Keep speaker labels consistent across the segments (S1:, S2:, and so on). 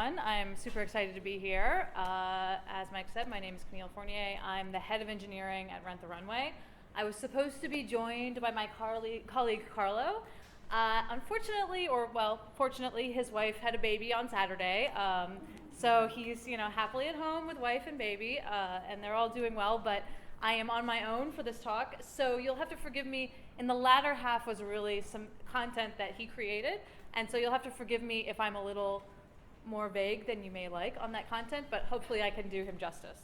S1: everyone. I'm super excited to be here. As Mike said, my name is Camille Fournier. I'm the head of engineering at Rent the Runway. I was supposed to be joined by my colleague Carlo. Unfortunately, or well, fortunately, his wife had a baby on Saturday. So he's, happily at home with wife and baby, and they're all doing well, but I am on my own for this talk. So you'll have to forgive me. In the latter half was really some content that he created. And so you'll have to forgive me if I'm a little more vague than you may like on that content, but hopefully I can do him justice.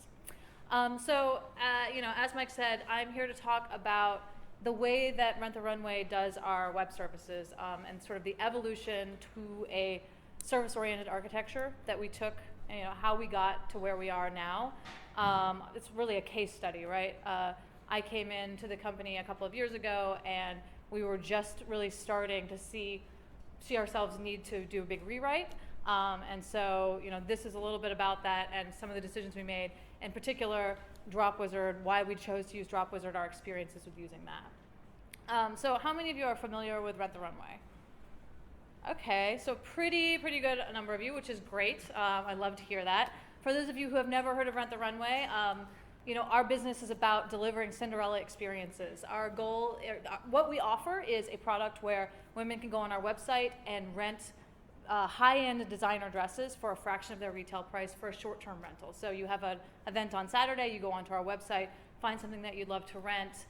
S1: As Mike said, I'm here to talk about the way that Rent the Runway does our web services and sort of the evolution to a service-oriented architecture that we took, how we got to where we are now. It's really a case study, right? I came into the company a couple of years ago, and we were just really starting to see ourselves need to do a big rewrite. And so, this is a little bit about that and some of the decisions we made. In particular, DropWizard, why we chose to use DropWizard, our experiences with using that. So how many of you are familiar with Rent the Runway? Okay, so pretty good number of you, which is great. I love to hear that. For those of you who have never heard of Rent the Runway, our business is about delivering Cinderella experiences. Our goal, what we offer is a product where women can go on our website and rent high-end designer dresses for a fraction of their retail price for a short-term rental. So you have an event on Saturday, you go onto our website, find something that you'd love to rent.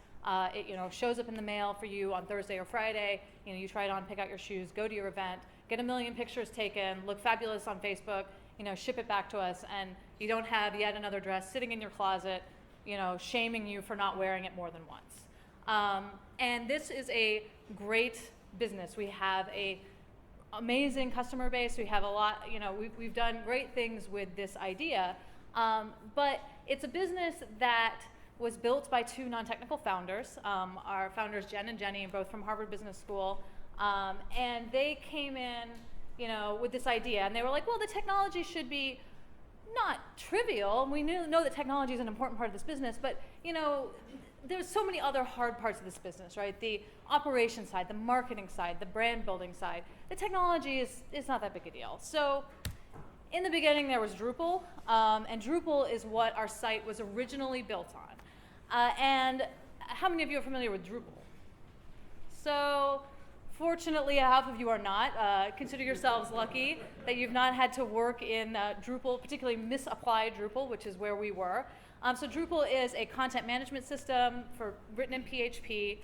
S1: It shows up in the mail for you on Thursday or Friday. You try it on, pick out your shoes, go to your event, get 1 million pictures taken, look fabulous on Facebook, ship it back to us, and you don't have yet another dress sitting in your closet, shaming you for not wearing it more than once. And this is a great business. We have a amazing customer base. We have a lot, we've done great things with this idea, but it's a business that was built by 2 non-technical founders. Our founders, Jen and Jenny, both from Harvard Business School, and they came in, with this idea, and they were like, well, the technology should be not trivial. We know that technology is an important part of this business, but there's so many other hard parts of this business, right? The operation side, the marketing side, the brand building side. The technology is not that big a deal. So in the beginning there was Drupal, and Drupal is what our site was originally built on. And how many of you are familiar with Drupal? So fortunately, half of you are not. Consider yourselves lucky that you've not had to work in Drupal, particularly misapplied Drupal, which is where we were. So Drupal is a content management system written in PHP.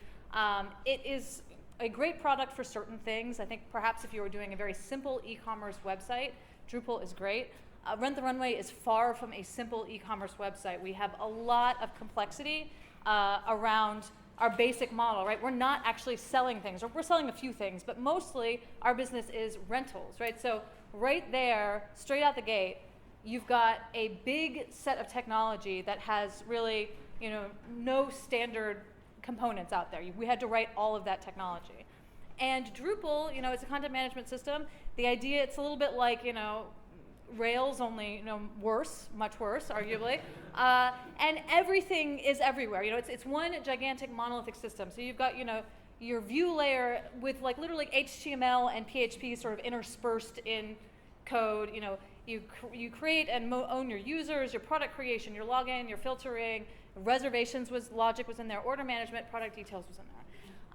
S1: It is a great product for certain things. I think perhaps if you were doing a very simple e-commerce website, Drupal is great. Rent the Runway is far from a simple e-commerce website. We have a lot of complexity around our basic model, right? We're not actually selling things, or we're selling a few things, but mostly our business is rentals, right? So right there, straight out the gate, you've got a big set of technology that has really, no standard components out there. We had to write all of that technology. And Drupal, it's a content management system. The idea, it's a little bit like, Rails, only, worse, much worse, arguably. And everything is everywhere. It's one gigantic monolithic system. So you've got, your view layer with literally HTML and PHP sort of interspersed in code. You create and own your users, your product creation, your login, your filtering, reservations logic was in there, order management, product details was in there.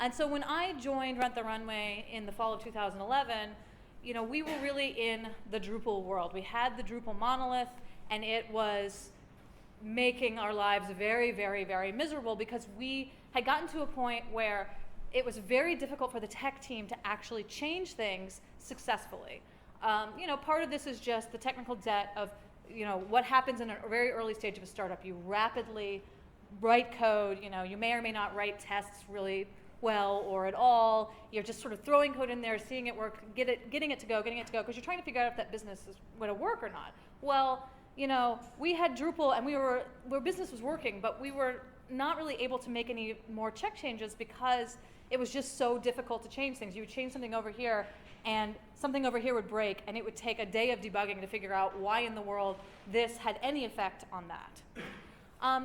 S1: And so when I joined Rent the Runway in the fall of 2011, we were really in the Drupal world. We had the Drupal monolith, and it was making our lives very, very, very miserable because we had gotten to a point where it was very difficult for the tech team to actually change things successfully. Part of this is just the technical debt of, what happens in a very early stage of a startup. You rapidly write code, you may or may not write tests really well or at all. You're just sort of throwing code in there, seeing it work, getting it to go, because you're trying to figure out if that business is going to work or not. Well, we had Drupal and our business was working, but we were not really able to make any more check changes because it was just so difficult to change things. You would change something over here and something over here would break, and it would take a day of debugging to figure out why in the world this had any effect on that.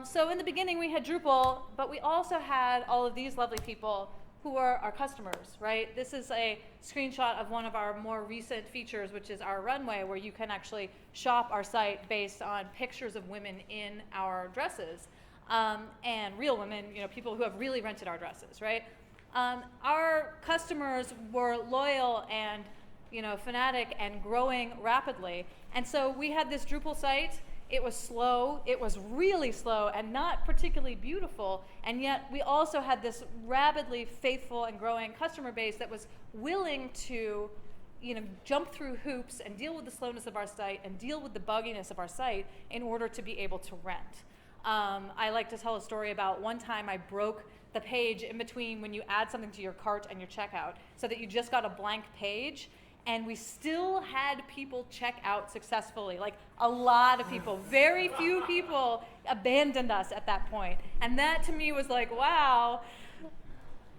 S1: So in the beginning we had Drupal, but we also had all of these lovely people who are our customers, right? This is a screenshot of one of our more recent features, which is our Runway, where you can actually shop our site based on pictures of women in our dresses, and real women, people who have really rented our dresses, right? Our customers were loyal and fanatic and growing rapidly, and so we had this Drupal site. It was slow, it was really slow and not particularly beautiful, and yet we also had this rapidly faithful and growing customer base that was willing to jump through hoops and deal with the slowness of our site and deal with the bugginess of our site in order to be able to rent. I like to tell a story about one time I broke the page in between when you add something to your cart and your checkout so that you just got a blank page. And we still had people check out successfully, like a lot of people. Very few people abandoned us at that point. And that to me was like, wow,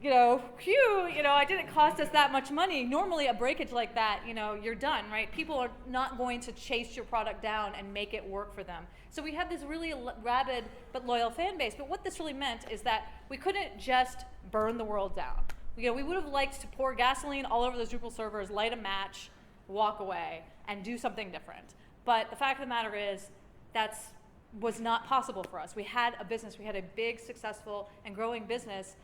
S1: phew, it didn't cost us that much money. Normally a breakage like that, you're done, right? People are not going to chase your product down and make it work for them. So we had this really rabid but loyal fan base. But what this really meant is that we couldn't just burn the world down. We would have liked to pour gasoline all over those Drupal servers, light a match, walk away, and do something different. But the fact of the matter is, that was not possible for us. We had a business, we had a big, successful, and growing business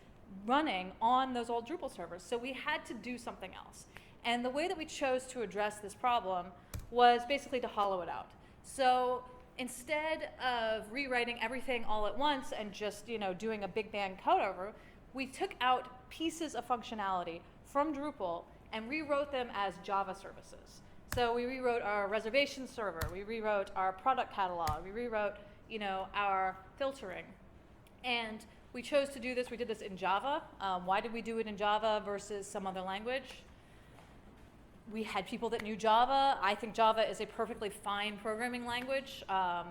S1: running on those old Drupal servers. So we had to do something else. And the way that we chose to address this problem was basically to hollow it out. So instead of rewriting everything all at once and just doing a big bang cutover, we took out pieces of functionality from Drupal and rewrote them as Java services. So we rewrote our reservation server, we rewrote our product catalog, we rewrote our filtering. And we chose to do this, we did this in Java. Why did we do it in Java versus some other language? We had people that knew Java. I think Java is a perfectly fine programming language. I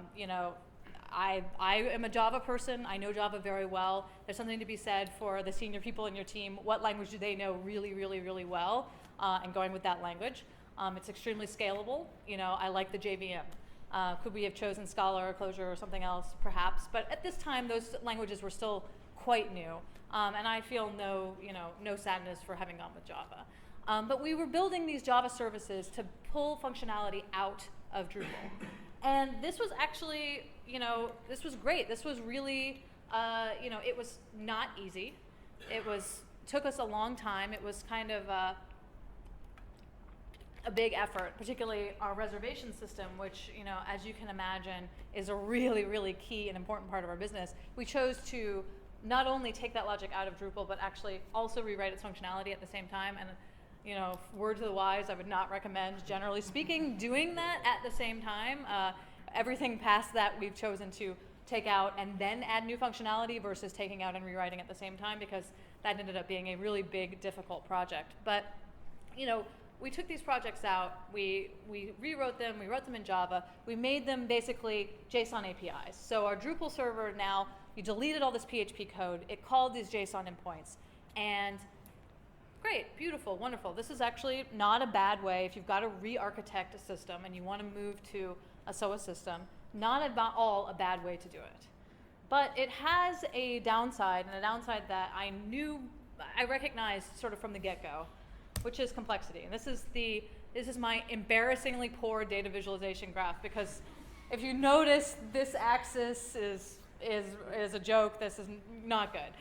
S1: am a Java person. I know Java very well. There's something to be said for the senior people in your team. What language do they know really, really, really well? And going with that language. It's extremely scalable. I like the JVM. Could we have chosen Scala or Clojure or something else? Perhaps. But at this time, those languages were still quite new. And I feel no sadness for having gone with Java. But we were building these Java services to pull functionality out of Drupal. And this was actually, this was great. This was really, it was not easy. Took us a long time. It was kind of a big effort, particularly our reservation system, which, as you can imagine, is a really, really key and important part of our business. We chose to not only take that logic out of Drupal, but actually also rewrite its functionality at the same time. And word to the wise, I would not recommend, generally speaking, doing that at the same time. Everything past that we've chosen to take out and then add new functionality versus taking out and rewriting at the same time, because that ended up being a really big, difficult project. But, we took these projects out, we rewrote them, we wrote them in Java, we made them basically JSON APIs. So our Drupal server now, you deleted all this PHP code, it called these JSON endpoints, and great, beautiful, wonderful. This is actually not a bad way if you've got to re-architect a system and you want to move to a SOA system, not at all a bad way to do it. But it has a downside, and a downside that I recognized sort of from the get-go, which is complexity. And this is my embarrassingly poor data visualization graph, because if you notice, this axis is a joke. This is not good.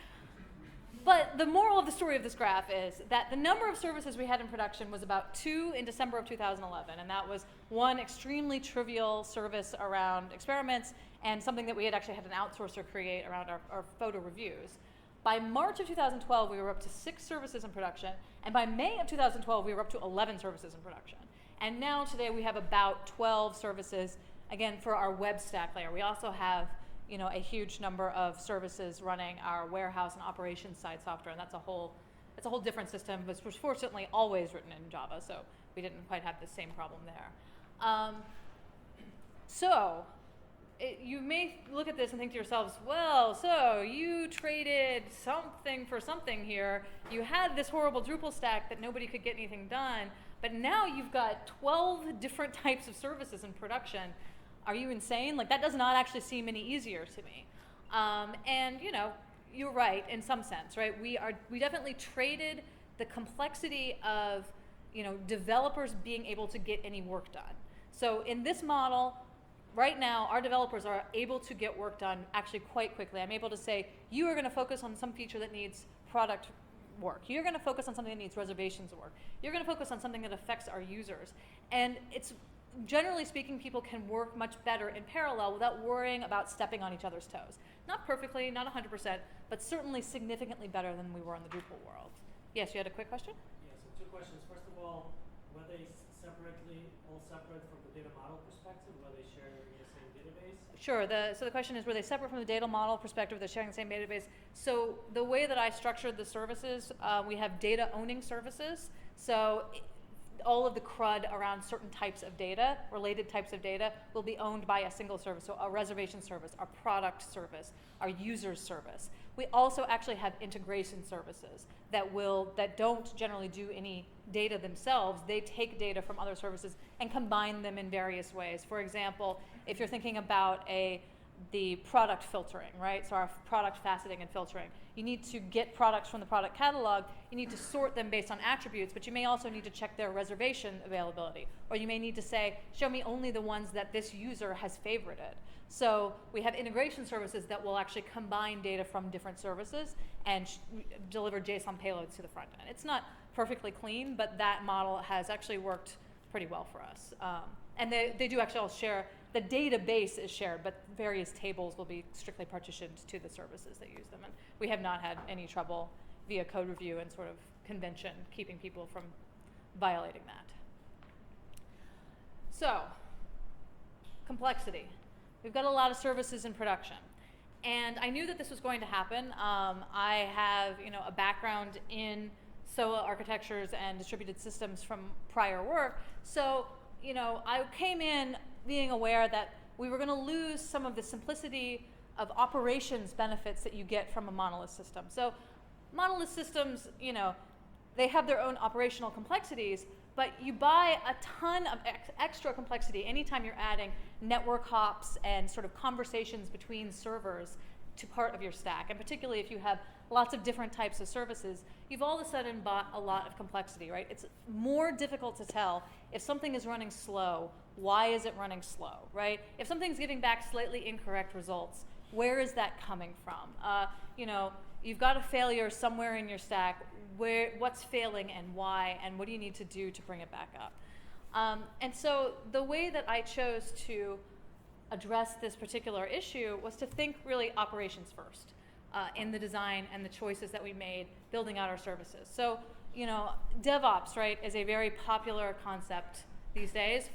S1: But the moral of the story of this graph is that the number of services we had in production was about 2 in December of 2011, and that was one extremely trivial service around experiments and something that we had actually had an outsourcer create around our photo reviews. By March of 2012, we were up to 6 services in production, and by May of 2012, we were up to 11 services in production. And now today we have about 12 services, again, for our web stack layer. We also have a huge number of services running our warehouse and operations side software, and it's a whole different system, which was fortunately always written in Java, so we didn't quite have the same problem there. You may look at this and think to yourselves, well, so you traded something for something here. You had this horrible Drupal stack that nobody could get anything done, but now you've got 12 different types of services in production. Are you insane? Like, that does not actually seem any easier to me. you're right in some sense, right? We definitely traded the complexity of, developers being able to get any work done. So in this model, right now, our developers are able to get work done actually quite quickly. I'm able to say, you are going to focus on some feature that needs product work. You're going to focus on something that needs reservations work. You're going to focus on something that affects our users. And it's, generally speaking, people can work much better in parallel without worrying about stepping on each other's toes. Not perfectly, not 100%, but certainly significantly better than we were in the Drupal world. Yes, you had a quick question?
S2: Yeah, so 2 questions. First of all, were they all separate from the data model perspective? Were they sharing the same database?
S1: Sure. So the question is, were they separate from the data model perspective? They're sharing the same database. So the way that I structured the services, we have data owning services. So all of the CRUD around certain types of data, related types of data, will be owned by a single service. So our reservation service, our product service, our users service. We also actually have integration services that don't generally do any data themselves. They take data from other services and combine them in various ways. For example, if you're thinking about the product filtering, right? So our product faceting and filtering. You need to get products from the product catalog. You need to sort them based on attributes, but you may also need to check their reservation availability. Or you may need to say, show me only the ones that this user has favorited. So we have integration services that will actually combine data from different services and deliver JSON payloads to the front end. It's not perfectly clean, but that model has actually worked pretty well for us. And they do actually all share. The database is shared, but various tables will be strictly partitioned to the services that use them. And we have not had any trouble via code review and sort of convention keeping people from violating that. So, complexity. We've got a lot of services in production. And I knew that this was going to happen. I have a background in SOA architectures and distributed systems from prior work. So I came in being aware that we were going to lose some of the simplicity of operations benefits that you get from a monolith system. So monolith systems, they have their own operational complexities, but you buy a ton of extra complexity anytime you're adding network hops and sort of conversations between servers to part of your stack. And particularly if you have lots of different types of services, you've all of a sudden bought a lot of complexity, right? It's more difficult to tell if something is running slow, why is it running slow, right? If something's giving back slightly incorrect results, where is that coming from? You've got a failure somewhere in your stack, what's failing and why, and what do you need to do to bring it back up? And so the way that I chose to address this particular issue was to think really operations first in the design and the choices that we made building out our services. So, DevOps, right, is a very popular concept these days,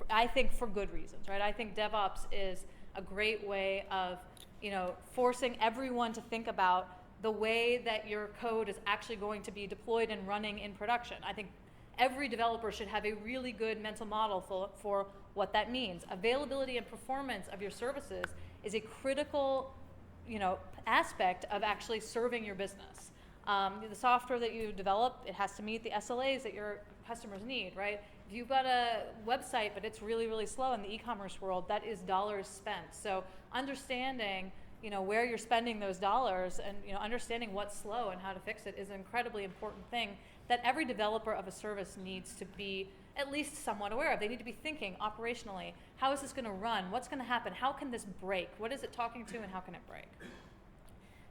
S1: I think for good reasons, right? I think DevOps is a great way of, forcing everyone to think about the way that your code is actually going to be deployed and running in production. I think every developer should have a really good mental model for what that means. Availability and performance of your services is a critical, aspect of actually serving your business. The software that you develop, it has to meet the SLAs that your customers need, right? If you've got a website but it's really, really slow in the e-commerce world, that is dollars spent. So understanding where you're spending those dollars and understanding what's slow and how to fix it is an incredibly important thing that every developer of a service needs to be at least somewhat aware of. They need to be thinking operationally, how is this going to run? What's going to happen? How can this break? What is it talking to and how can it break?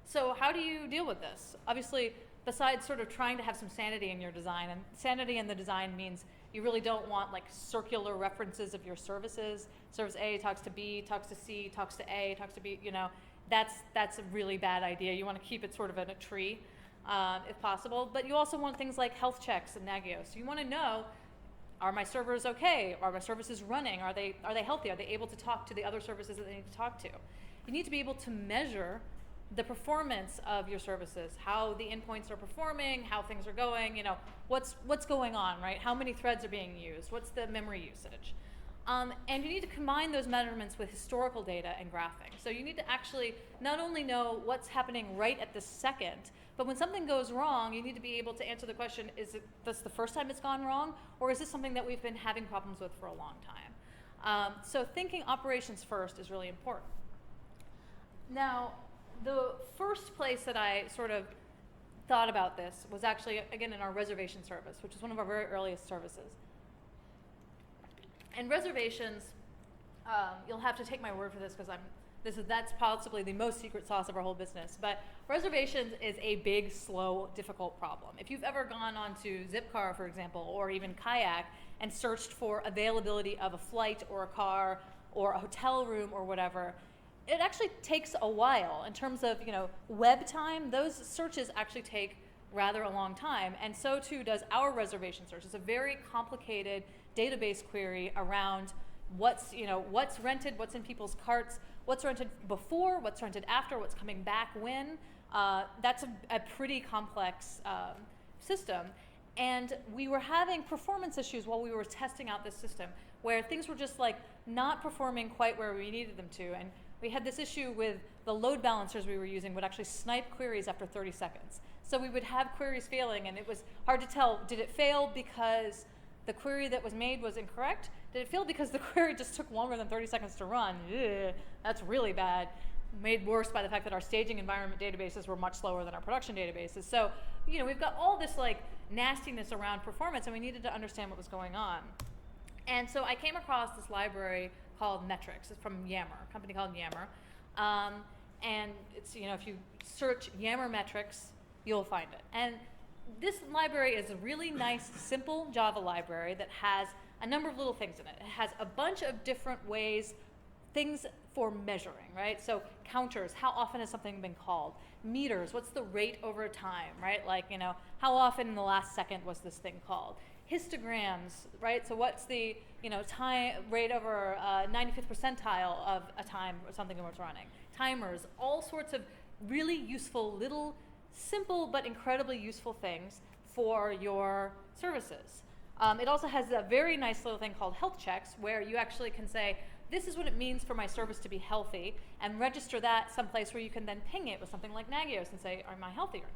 S1: So how do you deal with this? Obviously, besides sort of trying to have some sanity in your design, and sanity in the design means you really don't want like circular references of your services. Service A talks to B, talks to C, talks to A, talks to B, that's a really bad idea. You want to keep it sort of in a tree, if possible. But you also want things like health checks and Nagios. So you want to know, are my servers okay? Are my services running? Are they healthy? Are they able to talk to the other services that they need to talk to? You need to be able to measure the performance of your services, how the endpoints are performing, how things are going, what's going on, right? How many threads are being used? What's the memory usage? And you need to combine those measurements with historical data and graphing. So you need to actually not only know what's happening right at this second, but when something goes wrong, you need to be able to answer the question, is this the first time it's gone wrong, or is this something that we've been having problems with for a long time? So thinking operations first is really important. Now, the first place that I sort of thought about this was actually, again, in our reservation service, which is one of our very earliest services. And reservations, you'll have to take my word for this because that's possibly the most secret sauce of our whole business. But reservations is a big, slow, difficult problem. If you've ever gone onto Zipcar, for example, or even Kayak and searched for availability of a flight or a car or a hotel room or whatever, it actually takes a while. In terms of, web time, those searches actually take rather a long time, and so too does our reservation search. It's a very complicated database query around what's rented, what's in people's carts, what's rented before, what's rented after, what's coming back when. That's a pretty complex system. And we were having performance issues while we were testing out this system, where things were just like not performing quite where we needed them to. And we had this issue with the load balancers we were using would actually snipe queries after 30 seconds. So we would have queries failing, and it was hard to tell, did it fail because the query that was made was incorrect? Did it fail because the query just took longer than 30 seconds to run? Ugh, that's really bad. Made worse by the fact that our staging environment databases were much slower than our production databases. So, we've got all this like nastiness around performance, and we needed to understand what was going on. And so I came across this library called Metrics. It's from Yammer, a company called Yammer. And it's, if you search Yammer Metrics, you'll find it. And this library is a really nice, simple Java library that has a number of little things in it. It has a bunch of different ways, things for measuring, right? So counters, how often has something been called? Meters, what's the rate over time, right? Like, how often in the last second was this thing called? Histograms, right? So what's the, time rate over 95th percentile of a time or something was running? Timers, all sorts of really useful little simple but incredibly useful things for your services. It also has a very nice little thing called health checks, where you actually can say, this is what it means for my service to be healthy, and register that someplace where you can then ping it with something like Nagios and say, am I healthy or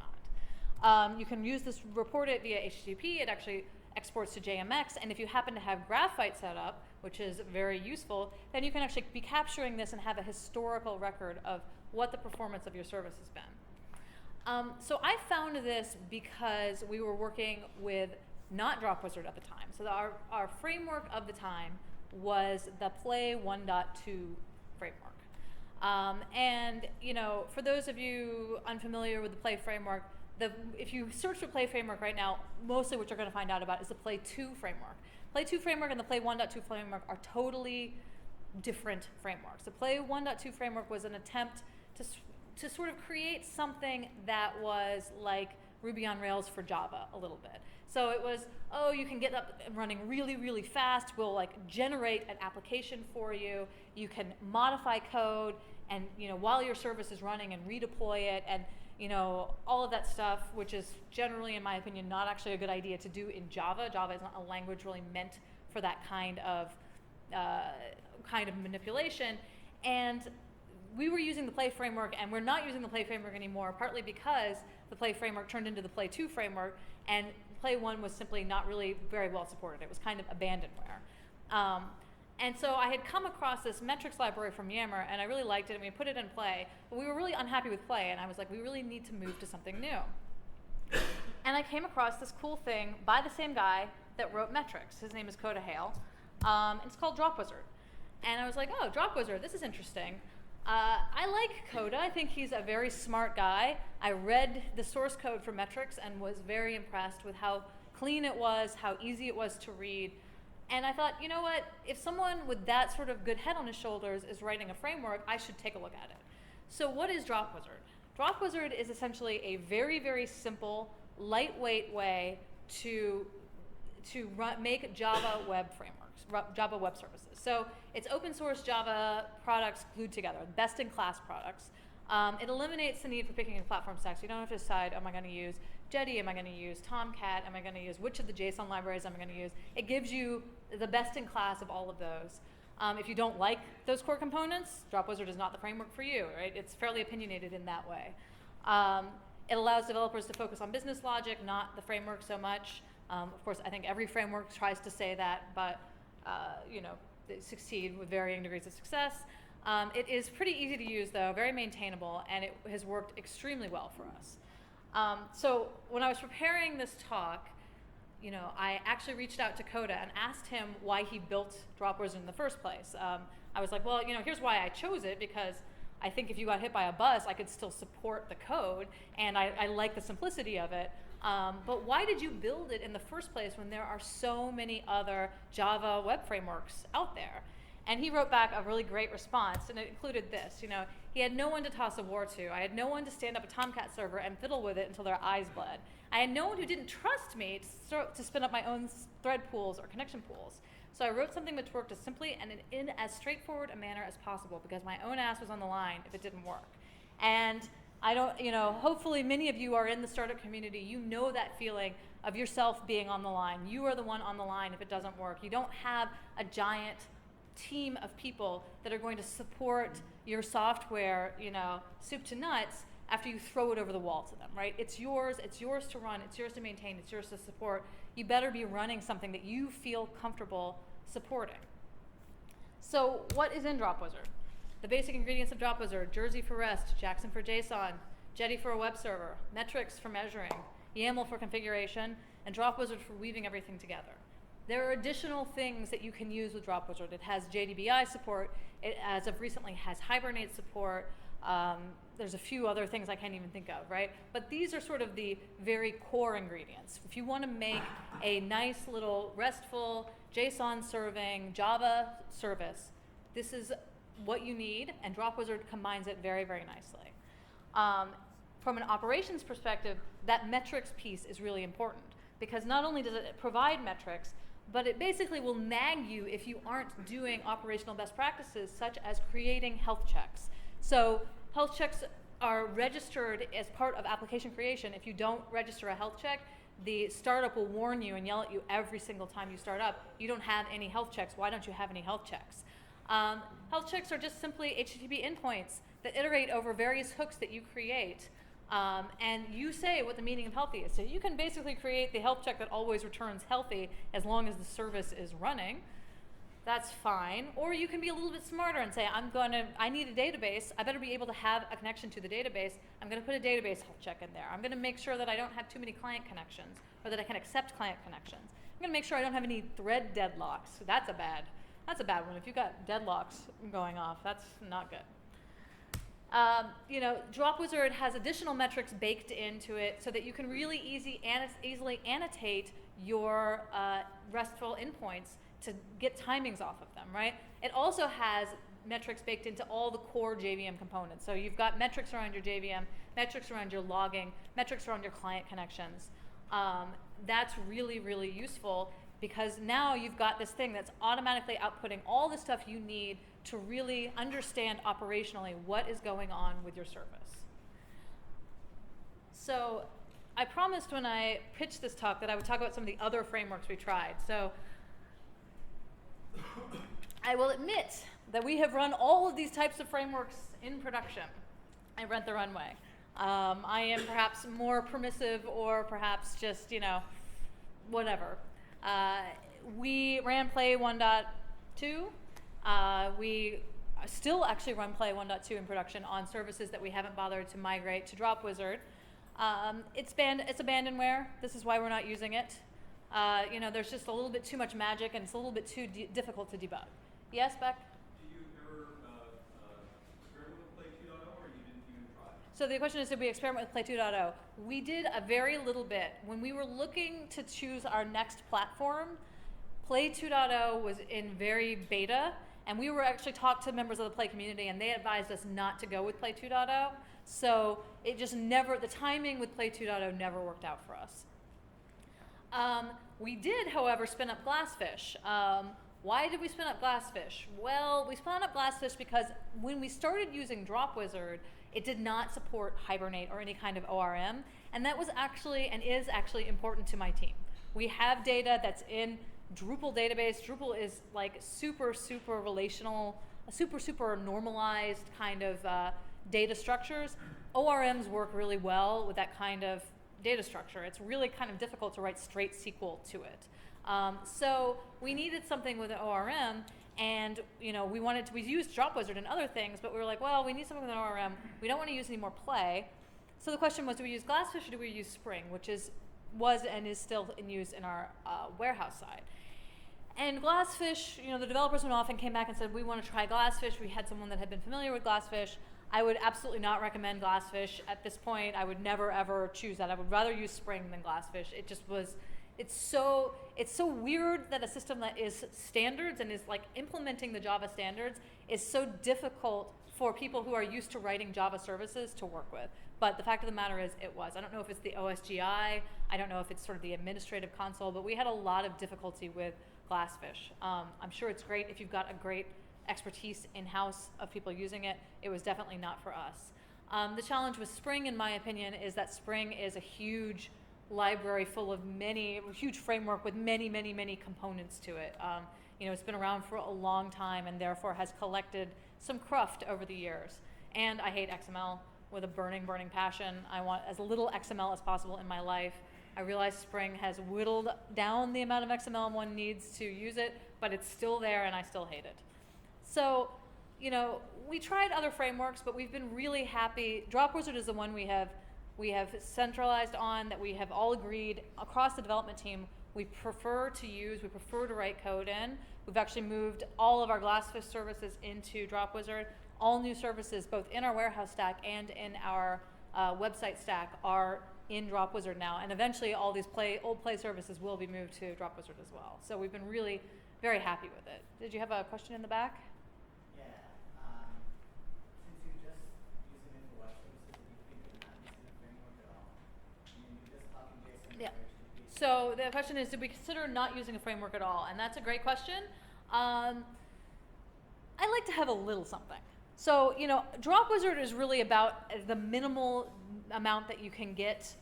S1: not? You can use this, report it via HTTP. It actually exports to JMX, and if you happen to have Graphite set up, which is very useful, then you can actually be capturing this and have a historical record of what the performance of your service has been. So I found this because we were working with not DropWizard at the time. So our framework of the time was the Play 1.2 framework. And for those of you unfamiliar with the Play framework, if you search for Play framework right now, mostly what you're going to find out about is the Play 2 framework. Play 2 framework and the Play 1.2 framework are totally different frameworks. The Play 1.2 framework was an attempt to sort of create something that was like Ruby on Rails for Java a little bit. So it was, you can get up and running really, really fast. We'll like generate an application for you. You can modify code, and while your service is running, and redeploy it, and all of that stuff, which is generally, in my opinion, not actually a good idea to do in Java. Java is not a language really meant for that kind of manipulation. And we were using the Play framework, and we're not using the Play framework anymore, partly because the Play framework turned into the Play 2 framework, and Play 1 was simply not really very well supported. It was kind of abandonware. And so I had come across this metrics library from Yammer, and I really liked it, and we put it in Play, but we were really unhappy with Play, and I was like, we really need to move to something new. And I came across this cool thing by the same guy that wrote metrics. His name is Coda Hale. It's called DropWizard. And I was like, DropWizard, this is interesting. I like Coda. I think he's a very smart guy. I read the source code for metrics and was very impressed with how clean it was, how easy it was to read. And I thought, what? If someone with that sort of good head on his shoulders is writing a framework, I should take a look at it. So what is DropWizard? DropWizard is essentially a very, very simple, lightweight way to make Java web frameworks, Java web services. So it's open source Java products glued together, best-in-class products. It eliminates the need for picking a platform stack. So you don't have to decide, am I going to use Jetty, am I going to use Tomcat, am I going to use which of the JSON libraries am I going to use? It gives you the best-in-class of all of those. If you don't like those core components, DropWizard is not the framework for you, right? It's fairly opinionated in that way. It allows developers to focus on business logic, not the framework so much. Of course, I think every framework tries to say that, but they succeed with varying degrees of success. It is pretty easy to use though, very maintainable, and it has worked extremely well for us. So when I was preparing this talk, I actually reached out to Coda and asked him why he built DropWizard in the first place. I was like, well, here's why I chose it, because I think if you got hit by a bus, I could still support the code, and I like the simplicity of it. But why did you build it in the first place when there are so many other Java web frameworks out there? And he wrote back a really great response, and it included this. He had no one to toss a war to. I had no one to stand up a Tomcat server and fiddle with it until their eyes bled. I had no one who didn't trust me to spin up my own thread pools or connection pools. So I wrote something which worked as simply and in as straightforward a manner as possible, because my own ass was on the line if it didn't work. And I don't, hopefully many of you are in the startup community. You know that feeling of yourself being on the line. You are the one on the line if it doesn't work. You don't have a giant team of people that are going to support your software, soup to nuts after you throw it over the wall to them, right? It's yours to run, it's yours to maintain, it's yours to support. You better be running something that you feel comfortable supporting. So what is in DropWizard? The basic ingredients of DropWizard: Jersey for REST, Jackson for JSON, Jetty for a web server, metrics for measuring, YAML for configuration, and DropWizard for weaving everything together. There are additional things that you can use with DropWizard. It has JDBI support. It, as of recently, has Hibernate support. There's a few other things I can't even think of, right? But these are sort of the very core ingredients. If you want to make a nice little RESTful, JSON serving Java service, this is what you need, and DropWizard combines it very, very nicely. From an operations perspective, that metrics piece is really important, because not only does it provide metrics, but it basically will nag you if you aren't doing operational best practices, such as creating health checks. So health checks are registered as part of application creation. If you don't register a health check, the startup will warn you and yell at you every single time you start up. You don't have any health checks. Why don't you have any health checks? Health checks are just simply HTTP endpoints that iterate over various hooks that you create. And you say what the meaning of healthy is. So you can basically create the health check that always returns healthy as long as the service is running. That's fine. Or you can be a little bit smarter and say, I need a database. I better be able to have a connection to the database. I'm going to put a database health check in there. I'm going to make sure that I don't have too many client connections, or that I can accept client connections. I'm going to make sure I don't have any thread deadlocks. That's a bad one. If you've got deadlocks going off, that's not good. DropWizard has additional metrics baked into it so that you can really easily annotate your RESTful endpoints to get timings off of them, right? It also has metrics baked into all the core JVM components. So you've got metrics around your JVM, metrics around your logging, metrics around your client connections. That's really, really useful, because now you've got this thing that's automatically outputting all the stuff you need to really understand operationally what is going on with your service. So I promised when I pitched this talk that I would talk about some of the other frameworks we tried. So I will admit that we have run all of these types of frameworks in production at Rent the Runway. I am perhaps more permissive, or perhaps just, whatever. We ran Play 1.2. We still actually run Play 1.2 in production on services that we haven't bothered to migrate to DropWizard. It's abandonware. This is why we're not using it. There's just a little bit too much magic, and it's a little bit too difficult to debug. Yes, Beck?
S3: Did you ever experiment with Play 2.0, or you didn't even try?
S1: So the question is, did we experiment with Play 2.0? We did a very little bit. When we were looking to choose our next platform, Play 2.0 was in very beta, and we were actually talked to members of the Play community, and they advised us not to go with Play 2.0. So it just the timing with Play 2.0 never worked out for us. We did, however, spin up Glassfish. Why did we spin up Glassfish? Well, we spun up Glassfish because when we started using DropWizard, it did not support Hibernate or any kind of ORM, and that was actually and is actually important to my team. We have data that's in Drupal database. Drupal is like super, super relational, super normalized kind of data structures. ORMs work really well with that kind of data structure. It's really kind of difficult to write straight SQL to it. So we needed something with an ORM, And we used DropWizard and other things, but we were like, well, we need something with an ORM. We don't want to use any more play. So the question was, do we use Glassfish or do we use Spring, which was and is still in use in our warehouse side. And Glassfish, the developers went off and came back and said, we want to try Glassfish. We had someone that had been familiar with Glassfish. I would absolutely not recommend Glassfish at this point. I would never, ever choose that. I would rather use Spring than Glassfish. It just was, it's so weird that a system that is standards and is like implementing the Java standards is so difficult for people who are used to writing Java services to work with. But the fact of the matter is it was. I don't know if it's the OSGI. I don't know if it's sort of the administrative console, but we had a lot of difficulty with Glassfish. I'm sure it's great if you've got a great expertise in-house of people using it. It was definitely not for us. The challenge with Spring, in my opinion, is that Spring is a huge library full of huge framework with many, many, many components to it. It's been around for a long time and therefore has collected some cruft over the years. And I hate XML with a burning, burning passion. I want as little XML as possible in my life. I realize Spring has whittled down the amount of XML one needs to use it, but it's still there and I still hate it. So, we tried other frameworks, but we've been really happy. DropWizard is the one we have centralized on, that we have all agreed across the development team we prefer to write code in. We've actually moved all of our Glassfish services into DropWizard. All new services, both in our warehouse stack and in our website stack, are in DropWizard now, and eventually all these old play services will be moved to DropWizard as well. So we've been really very happy with it. Did you have a question in the back?
S4: Yeah. Since you're just using it for web services, do you think you're not using a framework at all? I mean, you're just talking JSON.
S1: Yeah. So the question is, did we consider not using a framework at all? And that's a great question. I like to have a little something. So, DropWizard is really about the minimal amount that you can get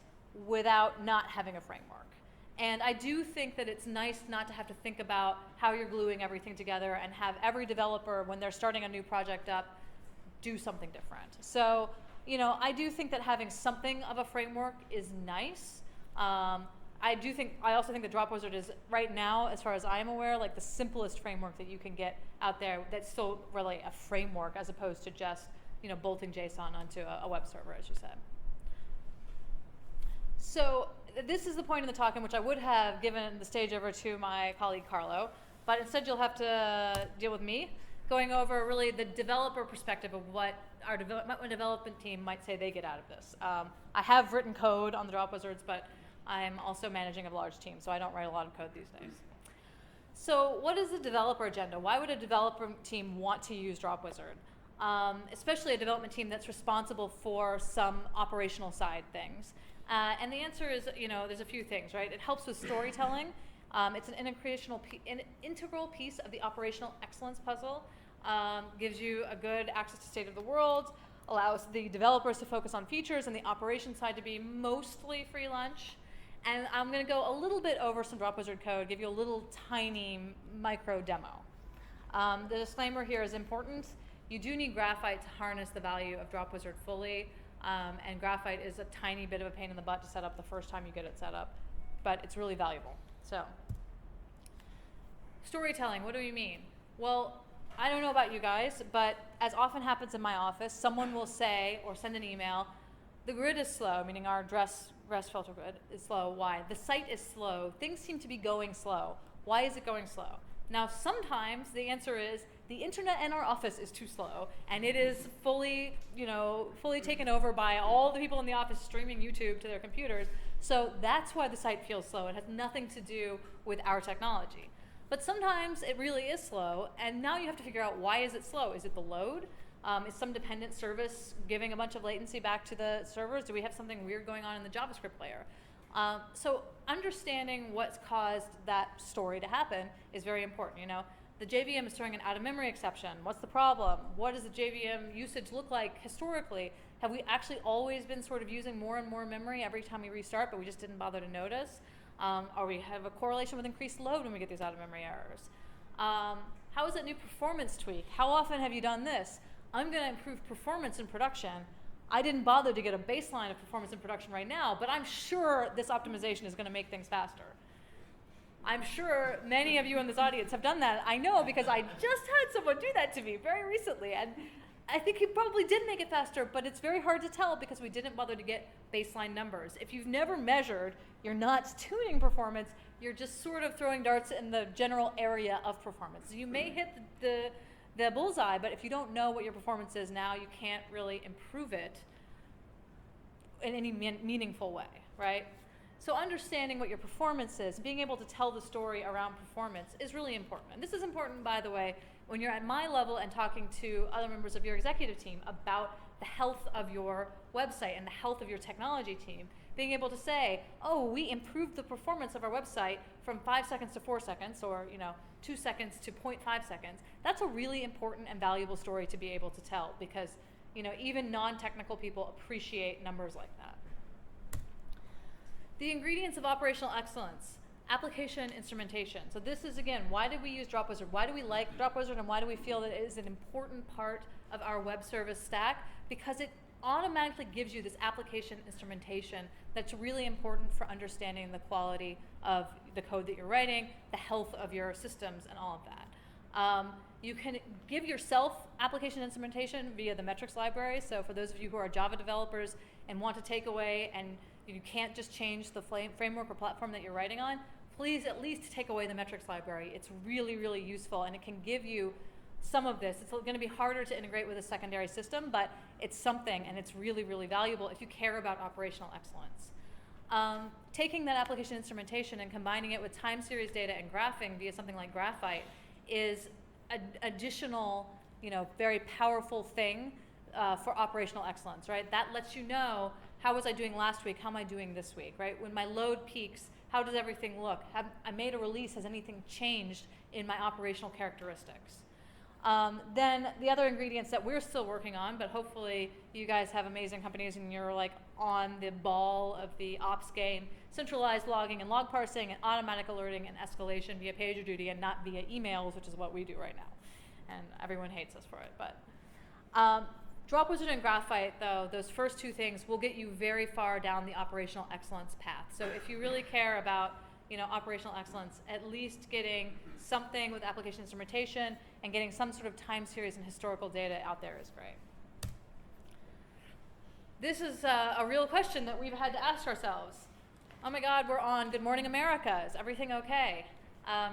S1: without not having a framework. And I do think that it's nice not to have to think about how you're gluing everything together and have every developer, when they're starting a new project up, do something different. So, I do think that having something of a framework is nice. I also think that DropWizard is, right now, as far as I'm aware, like the simplest framework that you can get out there that's still really a framework as opposed to just, bolting JSON onto a web server, as you said. So this is the point in the talk in which I would have given the stage over to my colleague Carlo, but instead you'll have to deal with me going over really the developer perspective of what our development team might say they get out of this. I have written code on the DropWizards, but I'm also managing a large team, so I don't write a lot of code these days. So what is the developer agenda? Why would a developer team want to use DropWizard? Especially a development team that's responsible for some operational side things. And the answer is, there's a few things, right? It helps with storytelling. It's an integral piece of the operational excellence puzzle. Gives you a good access to state of the world, allows the developers to focus on features and the operation side to be mostly free lunch. And I'm going to go a little bit over some DropWizard code, give you a little tiny micro demo. The disclaimer here is important. You do need Graphite to harness the value of DropWizard fully, and Graphite is a tiny bit of a pain in the butt to set up the first time you get it set up, but it's really valuable. So, storytelling, what do we mean? Well, I don't know about you guys, but as often happens in my office, someone will say or send an email, the grid is slow, meaning our REST filter grid is slow. Why? The site is slow. Things seem to be going slow. Why is it going slow? Now, sometimes the answer is the internet in our office is too slow, and it is fully taken over by all the people in the office streaming YouTube to their computers. So that's why the site feels slow. It has nothing to do with our technology. But sometimes it really is slow, and now you have to figure out, why is it slow? Is it the load? Is some dependent service giving a bunch of latency back to the servers? Do we have something weird going on in the JavaScript layer? So understanding what's caused that story to happen is very important. The JVM is throwing an out-of-memory exception. What's the problem? What does the JVM usage look like historically? Have we actually always been sort of using more and more memory every time we restart, but we just didn't bother to notice? Or we have a correlation with increased load when we get these out-of-memory errors? How is that new performance tweak? How often have you done this? I'm going to improve performance in production. I didn't bother to get a baseline of performance in production right now, but I'm sure this optimization is going to make things faster. I'm sure many of you in this audience have done that. I know because I just had someone do that to me very recently. And I think he probably did make it faster, but it's very hard to tell because we didn't bother to get baseline numbers. If you've never measured, you're not tuning performance, you're just sort of throwing darts in the general area of performance. You may hit the bullseye, but if you don't know what your performance is now, you can't really improve it in any meaningful way, right? So understanding what your performance is, being able to tell the story around performance is really important. And this is important, by the way, when you're at my level and talking to other members of your executive team about the health of your website and the health of your technology team. Being able to say, oh, we improved the performance of our website from 5 seconds to 4 seconds, or 2 seconds to 0.5 seconds. That's a really important and valuable story to be able to tell because even non-technical people appreciate numbers like that. The ingredients of operational excellence, application instrumentation. So this is, again, why did we use DropWizard? Why do we like DropWizard and why do we feel that it is an important part of our web service stack? Because it automatically gives you this application instrumentation that's really important for understanding the quality of the code that you're writing, the health of your systems, and all of that. You can give yourself application instrumentation via the metrics library. So for those of you who are Java developers and want to take away, and you can't just change the framework or platform that you're writing on, please at least take away the metrics library. It's really, really useful, and it can give you some of this. It's going to be harder to integrate with a secondary system, but it's something, and it's really, really valuable if you care about operational excellence. Taking that application instrumentation and combining it with time series data and graphing via something like Graphite is an additional, very powerful thing for operational excellence, right? That lets you know, how was I doing last week? How am I doing this week, right? When my load peaks, how does everything look? Have I made a release? Has anything changed in my operational characteristics? Then the other ingredients that we're still working on, but hopefully you guys have amazing companies and you're like on the ball of the ops game, centralized logging and log parsing and automatic alerting and escalation via PagerDuty and not via emails, which is what we do right now. And everyone hates us for it. But DropWizard and Graphite, though, those first two things will get you very far down the operational excellence path. So if you really care about operational excellence, at least getting something with application instrumentation and getting some sort of time series and historical data out there is great. This is a real question that we've had to ask ourselves. Oh my God, we're on Good Morning America. Is everything okay?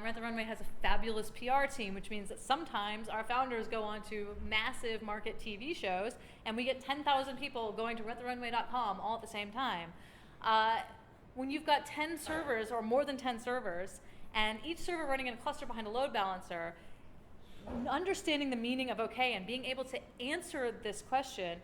S1: Rent the Runway has a fabulous PR team, which means that sometimes our founders go on to massive market TV shows, and we get 10,000 people going to renttherunway.com all at the same time. When you've got 10 servers or more than 10 servers, and each server running in a cluster behind a load balancer, understanding the meaning of okay and being able to answer this question,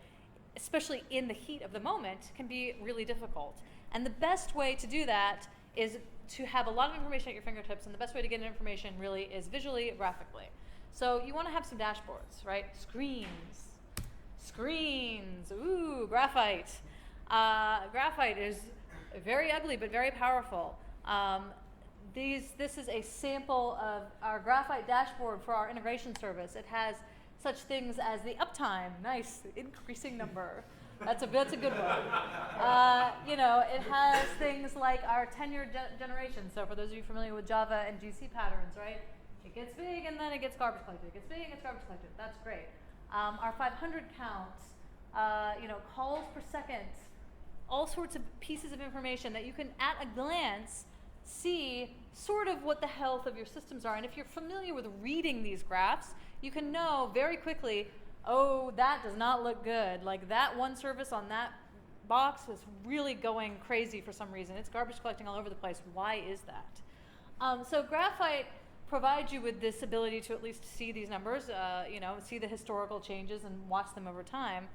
S1: especially in the heat of the moment, can be really difficult. And the best way to do that is to have a lot of information at your fingertips, and the best way to get information really is visually, graphically. So you want to have some dashboards, right? Screens, ooh, Graphite. Graphite is very ugly but very powerful. This is a sample of our Graphite dashboard for our integration service. It has such things as the uptime, nice, increasing number. That's a good one. It has things like our tenure generation. So for those of you familiar with Java and GC patterns, right? It gets big and then it gets garbage collected. It gets big and it gets garbage collected. That's great. Our 500 count, calls per second, all sorts of pieces of information that you can, at a glance, see sort of what the health of your systems are. And if you're familiar with reading these graphs, you can know very quickly, oh, that does not look good. Like that one service on that box is really going crazy for some reason. It's garbage collecting all over the place. Why is that? So Graphite provides you with this ability to at least see these numbers, see the historical changes and watch them over time.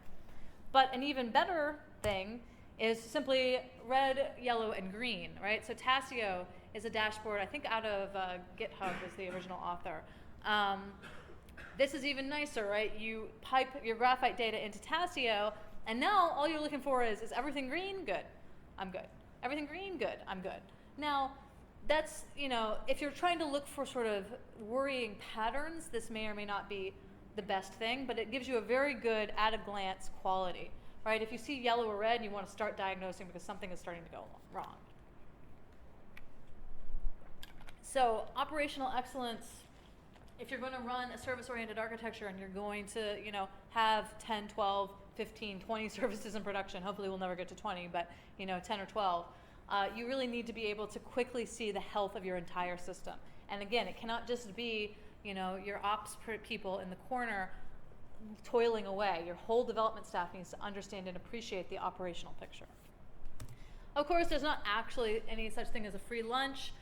S1: But an even better thing is simply red, yellow, and green, right? So Tassio is a dashboard, I think out of GitHub is the original author. This is even nicer, right? You pipe your Graphite data into Tassio, and now all you're looking for is everything green? Good. I'm good. Everything green? Good. I'm good. Now, that's, if you're trying to look for sort of worrying patterns, this may or may not be the best thing, but it gives you a very good at-a-glance quality, right? If you see yellow or red, you want to start diagnosing because something is starting to go wrong. So operational excellence, if you're going to run a service-oriented architecture and you're going to, have 10, 12, 15, 20 services in production, hopefully we'll never get to 20, but 10 or 12, you really need to be able to quickly see the health of your entire system. And again, it cannot just be, your ops people in the corner toiling away. Your whole development staff needs to understand and appreciate the operational picture. Of course, there's not actually any such thing as a free lunch.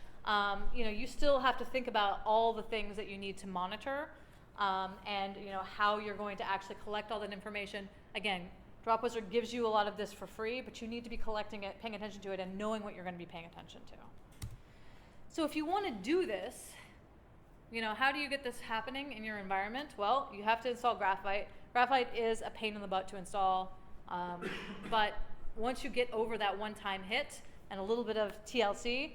S1: You still have to think about all the things that you need to monitor, and how you're going to actually collect all that information. Again, DropWizard gives you a lot of this for free, but you need to be collecting it, paying attention to it, and knowing what you're going to be paying attention to. So if you want to do this, how do you get this happening in your environment? Well, you have to install Graphite. Graphite is a pain in the butt to install, but once you get over that one-time hit and a little bit of TLC,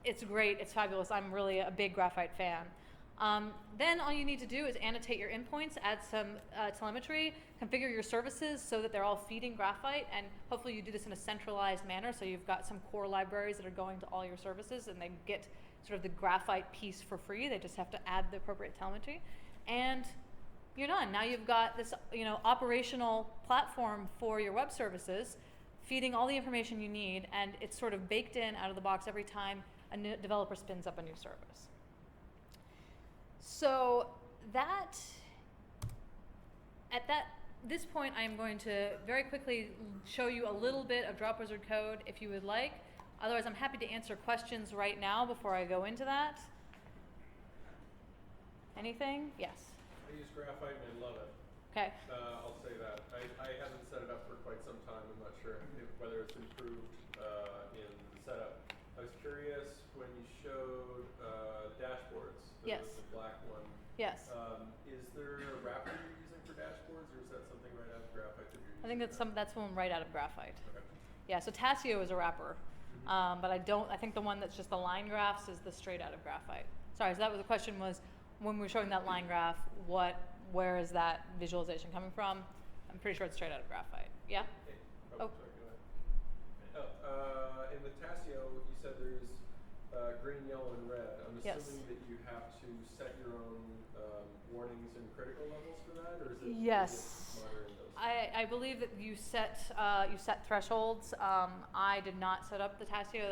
S1: it's great, it's fabulous. I'm really a big Graphite fan. Then all you need to do is annotate your endpoints, add some telemetry, configure your services so that they're all feeding Graphite, and hopefully you do this in a centralized manner so you've got some core libraries that are going to all your services and they get sort of the Graphite piece for free. They just have to add the appropriate telemetry. And you're done. Now you've got this operational platform for your web services feeding all the information you need, and it's sort of baked in out of the box every time a new developer spins up a new service. So this point, I am going to very quickly show you a little bit of DropWizard code if you would like. Otherwise, I'm happy to answer questions right now before I go into that. Anything? Yes.
S3: I use Graphite and I love it.
S1: Okay.
S3: I'll say that. I haven't set it up for quite some time. I'm not sure whether it's improved in the setup. I was curious when you showed dashboards,
S1: Yes.
S3: the black one.
S1: Yes.
S3: Is there a wrapper you're using for dashboards, or is that something right out of Graphite that you're using?
S1: I think that's one right out of Graphite.
S3: Okay.
S1: Yeah, so Tassio is a wrapper, but I think the one that's just the line graphs is the straight out of Graphite. Sorry, so that was the question was, when we were showing that line graph, where is that visualization coming from? I'm pretty sure it's straight out of Graphite. Yeah?
S3: Oh, sorry, go ahead. In the Tassio, you said there's green, yellow, and red. I'm
S1: Yes.
S3: assuming that you have to set your own warnings and critical levels for that, or is it
S1: Yes.
S3: is it monitoring those?
S1: I believe that you set thresholds. I did not set up the Tassio.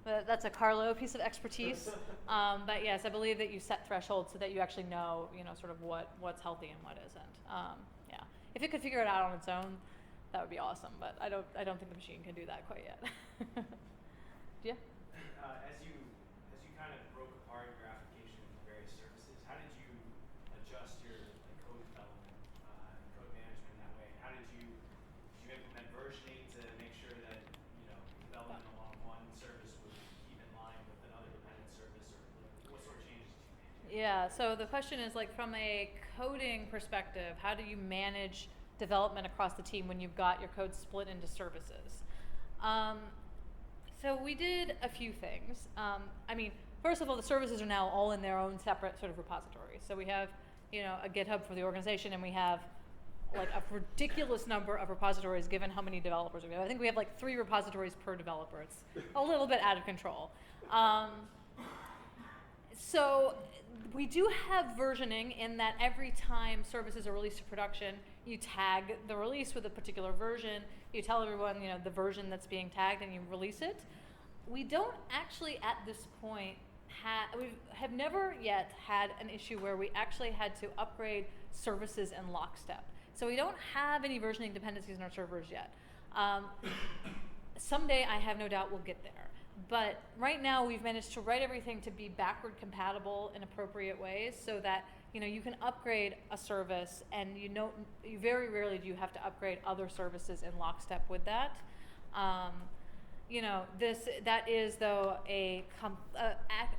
S1: That's a Carlo piece of expertise. But yes, I believe that you set thresholds so that you actually know, sort of what's healthy and what isn't. Yeah. If it could figure it out on its own, that would be awesome. But I don't think the machine can do that quite yet. Yeah.
S5: As you kind of broke apart your application into various services, how did you adjust your code development, code management that way? How did you implement versioning to make sure that development along one service would keep in line with another dependent service, or what sort of changes did you make?
S1: Yeah, so the question is, from a coding perspective, how do you manage development across the team when you've got your code split into services? So we did a few things. First of all, the services are now all in their own separate sort of repositories. So we have, a GitHub for the organization, and we have a ridiculous number of repositories given how many developers we have. I think we have 3 repositories per developer. It's a little bit out of control. So we do have versioning in that every time services are released to production, you tag the release with a particular version. You tell everyone, the version that's being tagged, and you release it. We don't actually, at this point, we have never yet had an issue where we actually had to upgrade services in lockstep. So we don't have any versioning dependencies in our servers yet. Someday, I have no doubt we'll get there. But right now, we've managed to write everything to be backward compatible in appropriate ways so that you can upgrade a service, and you very rarely do you have to upgrade other services in lockstep with that. That is though a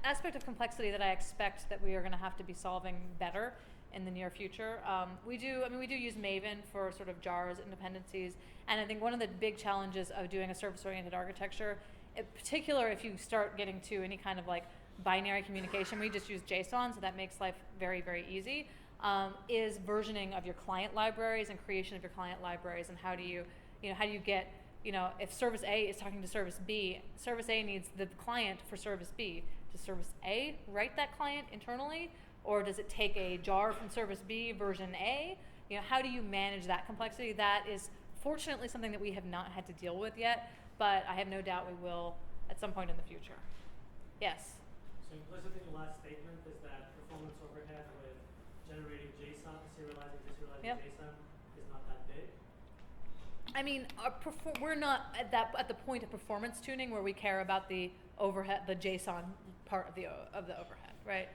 S1: aspect of complexity that I expect that we are going to have to be solving better in the near future. We do use Maven for sort of jars and dependencies, and I think one of the big challenges of doing a service-oriented architecture, in particular if you start getting to any kind of binary communication, we just use JSON, so that makes life very, very easy, is versioning of your client libraries and creation of your client libraries, and how do you get if service A is talking to service B, service A needs the client for service B. Does service A write that client internally, or does it take a jar from service B version A? How do you manage that complexity? That is fortunately something that we have not had to deal with yet, but I have no doubt we will at some point in the future. Yes?
S2: So implicit in the last statement is that performance overhead with generating JSON, serializing, deserializing
S1: Yep.
S2: JSON is not that big.
S1: I mean, we're not at the point of performance tuning where we care about the overhead, the JSON part of the overhead, right?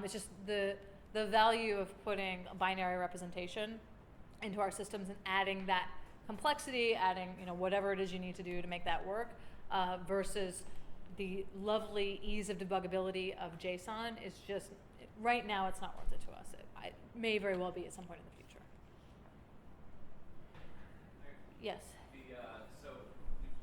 S1: It's just the value of putting a binary representation into our systems and adding that complexity, adding whatever it is you need to do to make that work, versus the lovely ease of debuggability of JSON is just right now it's not worth it to us. It may very well be at some point in the future. Yes.
S5: So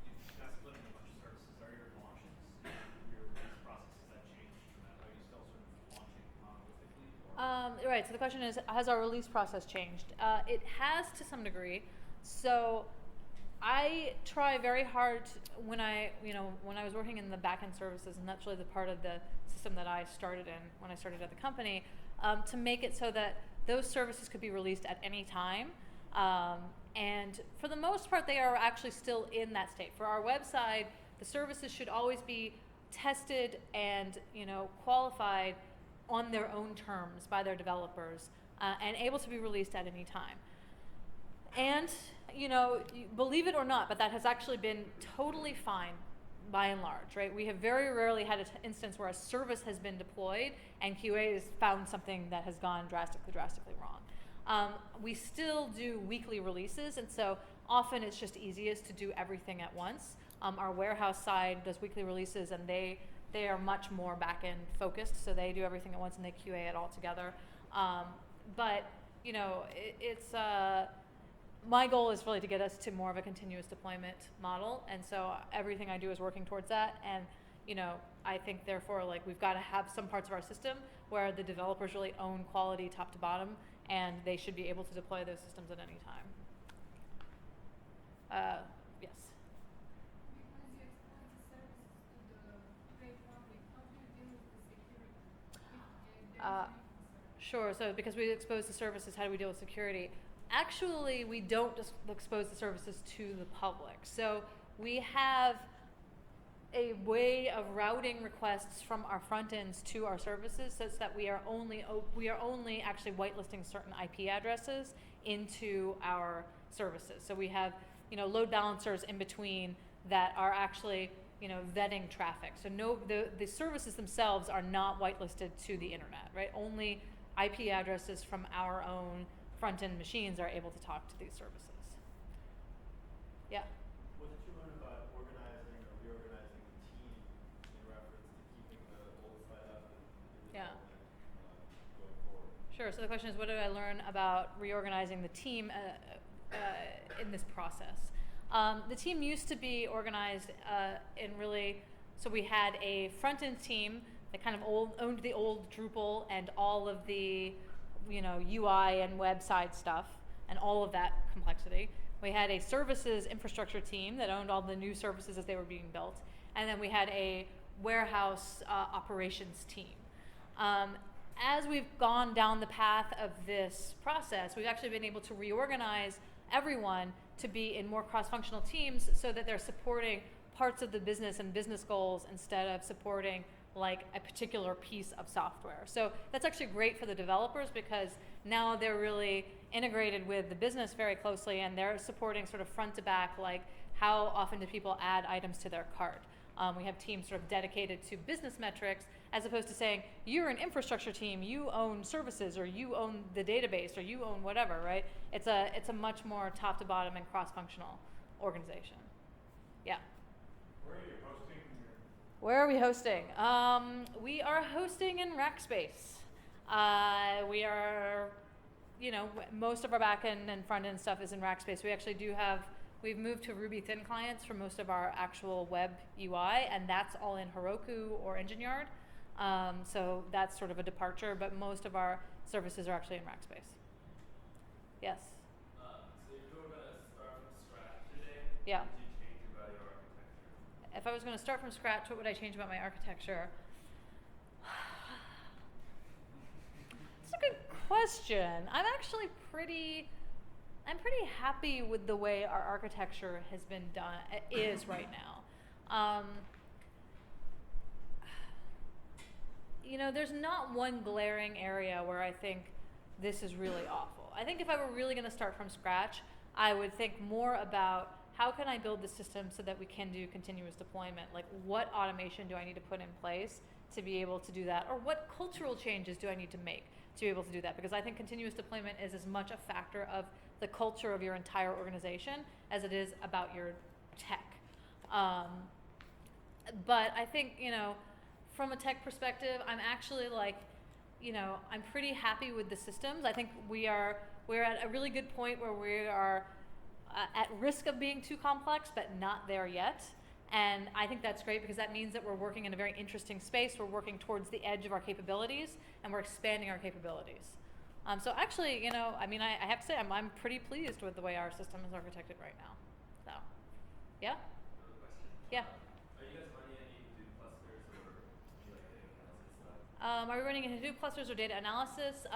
S5: you've got split into a bunch of services. Are your launches and your release processes that changed from that? Are you still sort of launching monolithically?
S1: Right. So the question is, has our release process changed? It has to some degree. So I try very hard when I was working in the backend services, and that's really the part of the system that I started in when I started at the company, to make it so that those services could be released at any time. And for the most part, they are actually still in that state. For our website, the services should always be tested and qualified on their own terms by their developers, and able to be released at any time. And believe it or not, but that has actually been totally fine by and large, right? We have very rarely had an instance where a service has been deployed and QA has found something that has gone drastically wrong. We still do weekly releases, and so often it's just easiest to do everything at once. Our warehouse side does weekly releases, and they are much more back-end focused, so they do everything at once and they QA it all together. But it's my goal is really to get us to more of a continuous deployment model, and so everything I do is working towards that. And I think therefore we've got to have some parts of our system where the developers really own quality top to bottom, and they should be able to deploy those systems at any time. Yes.
S6: Because you expose the services to the great public, how do you deal with the security? If there is any concern?
S1: Sure. So because we expose the services, how do we deal with security? Actually, we don't just expose the services to the public. So we have a way of routing requests from our front ends to our services, such that we are only actually whitelisting certain IP addresses into our services. So we have load balancers in between that are actually vetting traffic. So the services themselves are not whitelisted to the internet, right? Only IP addresses from our own front-end machines are able to talk to these services. Yeah.
S7: What did you learn about organizing or reorganizing the team in reference to keeping the old side up and
S1: Yeah.
S7: development going forward?
S1: Sure. So the question is, what did I learn about reorganizing the team in this process? The team used to be organized in really, so we had a front-end team that kind of owned the old Drupal and all of the UI and website stuff and all of that complexity. We had a services infrastructure team that owned all the new services as they were being built. And then we had a warehouse operations team. As we've gone down the path of this process, we've actually been able to reorganize everyone to be in more cross-functional teams so that they're supporting parts of the business and business goals instead of supporting a particular piece of software. So that's actually great for the developers because now they're really integrated with the business very closely, and they're supporting sort of front to back, how often do people add items to their cart. We have teams sort of dedicated to business metrics, as opposed to saying, you're an infrastructure team, you own services, or you own the database, or you own whatever, right? It's a much more top to bottom and cross-functional organization. Yeah. Where are we hosting? We are hosting in Rackspace. We are, most of our backend and front end stuff is in Rackspace. We actually we've moved to Ruby thin clients for most of our actual web UI, and that's all in Heroku or EngineYard. So that's sort of a departure, but most of our services are actually in Rackspace. Yes?
S7: So you're going to start from scratch today?
S1: Yeah.
S7: Did you change
S1: if I was going to start from scratch, what would I change about my architecture? That's a good question. I'm pretty happy with the way our architecture has been done, is right now. There's not one glaring area where I think this is really awful. I think if I were really going to start from scratch, I would think more about how can I build the system so that we can do continuous deployment? Like, what automation do I need to put in place to be able to do that? Or what cultural changes do I need to make to be able to do that? Because I think continuous deployment is as much a factor of the culture of your entire organization as it is about your tech. But I think, from a tech perspective, I'm actually I'm pretty happy with the systems. I think we're at a really good point where we are at risk of being too complex, but not there yet. And I think that's great because that means that we're working in a very interesting space. We're working towards the edge of our capabilities, and we're expanding our capabilities. So actually, I have to say, I'm pretty pleased with the way our system is architected right now. So, yeah?
S7: Another question.
S1: Yeah.
S7: Are you guys running any Hadoop clusters or data analysis stuff?
S1: Are we running any Hadoop clusters or data analysis?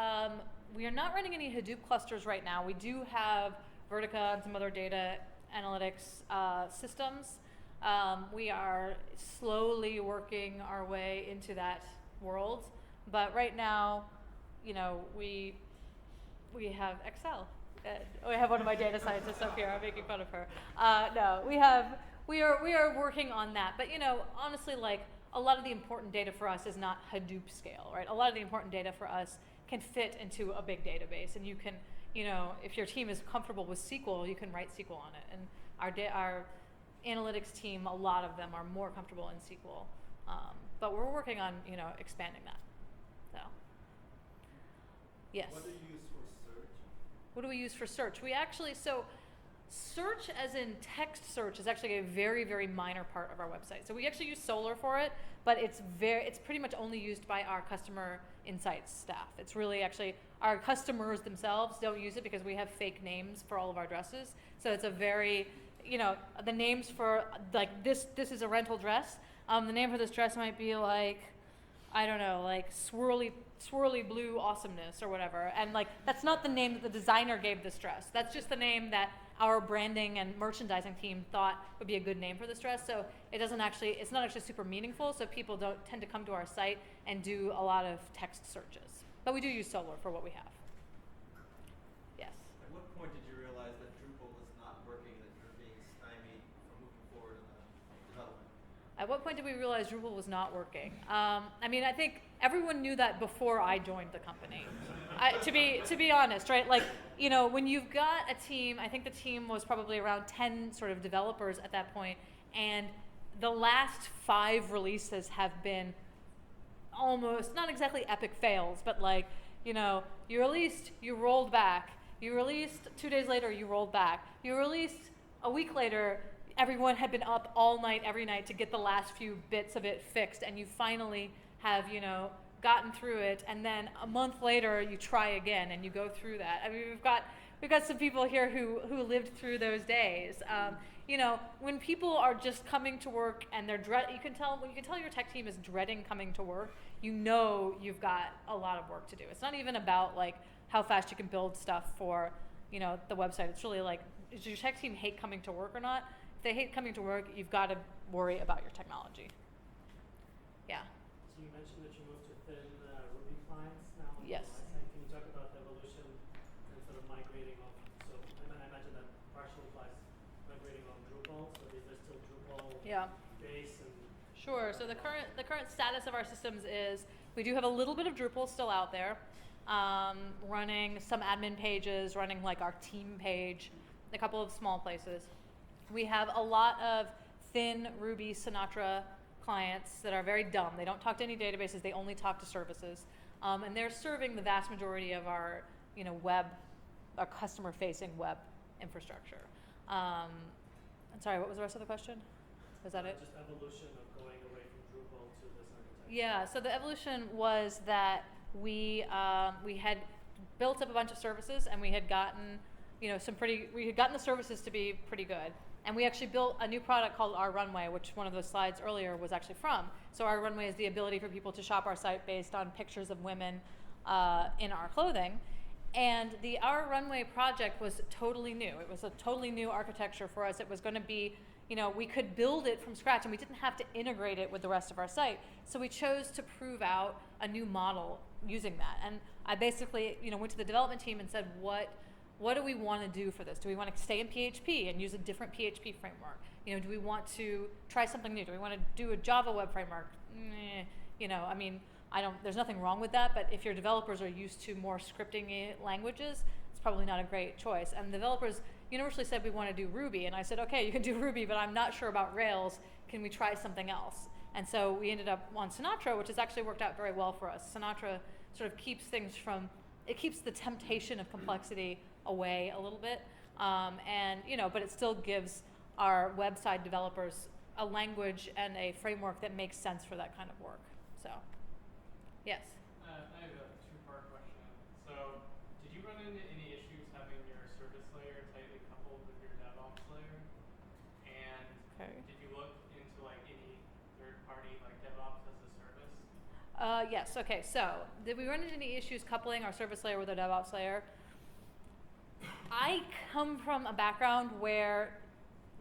S1: We are not running any Hadoop clusters right now. We do have Vertica and some other data analytics systems. We are slowly working our way into that world, but right now, we have Excel. We have one of my data scientists up here. I'm making fun of her. No, we are working on that. But honestly, a lot of the important data for us is not Hadoop scale, right? A lot of the important data for us can fit into a big database, and you can, if your team is comfortable with SQL, you can write SQL on it. And our analytics team, a lot of them are more comfortable in SQL, but we're working on expanding that. So, yes.
S7: What do you use for search?
S1: What do we use for search? We actually, search as in text search is actually a very, very minor part of our website. So we actually use Solar for it, but it's pretty much only used by our customer insights staff. It's really actually, our customers themselves don't use it because we have fake names for all of our dresses. So it's a very, the names for, this is a rental dress. The name for this dress might be I don't know, swirly blue awesomeness or whatever. And that's not the name that the designer gave this dress. That's just the name that our branding and merchandising team thought would be a good name for this dress. So it's not actually super meaningful, so people don't tend to come to our site and do a lot of text searches. But we do use Solar for what we have. Yes.
S7: At what point did you realize that Drupal was not working, that you're being stymied from moving forward in the development?
S1: At what point did we realize Drupal was not working? I think everyone knew that before I joined the company. To be honest, right? When you've got a team, I think the team was probably around 10 sort of developers at that point, and the last 5 releases have been almost, not exactly epic fails, but you released, you rolled back. You released 2 days later, you rolled back. You released a week later, everyone had been up all night, every night to get the last few bits of it fixed, and you finally have, gotten through it, and then a month later you try again and you go through that. We've got some people here who lived through those days. When people are just coming to work and you can tell your tech team is dreading coming to work, you've got a lot of work to do. It's not even about how fast you can build stuff for, the website. It's really does your tech team hate coming to work or not? If they hate coming to work, you've got to worry about your technology. Yeah.
S2: So you mentioned that you moved to thin Ruby clients now on
S1: Yes.
S2: the UI side. Can you talk about the evolution and sort of migrating off? So I imagine that partially applies migrating off Drupal. So is there still Drupal base and?
S1: Sure. So the current status of our systems is we do have a little bit of Drupal still out there, running some admin pages, running our team page, a couple of small places. We have a lot of thin Ruby Sinatra clients that are very dumb. They don't talk to any databases. They only talk to services, and they're serving the vast majority of our our customer-facing web infrastructure. I'm sorry. What was the rest of the question? Was that it?
S2: Just evolution of going away from Drupal to this architecture.
S1: Yeah, so the evolution was that we had built up a bunch of services, and we had gotten we had gotten the services to be pretty good. And we actually built a new product called our Runway, which one of those slides earlier was actually from. So our Runway is the ability for people to shop our site based on pictures of women in our clothing. And the Our Runway project was totally new. It was a totally new architecture for us. It was going to be, we could build it from scratch, and we didn't have to integrate it with the rest of our site. So we chose to prove out a new model using that. And I basically, went to the development team and said, what do we want to do for this? Do we want to stay in PHP and use a different PHP framework? Do we want to try something new? Do we want to do a Java web framework? There's nothing wrong with that, but if your developers are used to more scripting languages, it's probably not a great choice. And the developers universally said we want to do Ruby, and I said, okay, you can do Ruby, but I'm not sure about Rails. Can we try something else? And so we ended up on Sinatra, which has actually worked out very well for us. Sinatra sort of keeps things it keeps the temptation of complexity away a little bit, but it still gives our website developers a language and a framework that makes sense for that kind of work. So, yes.
S8: I have a two-part question. So, did you run into any issues having your service layer tightly coupled with your DevOps layer? And did you look into any third-party DevOps as a service?
S1: Yes. Okay. So, did we run into any issues coupling our service layer with our DevOps layer? I come from a background where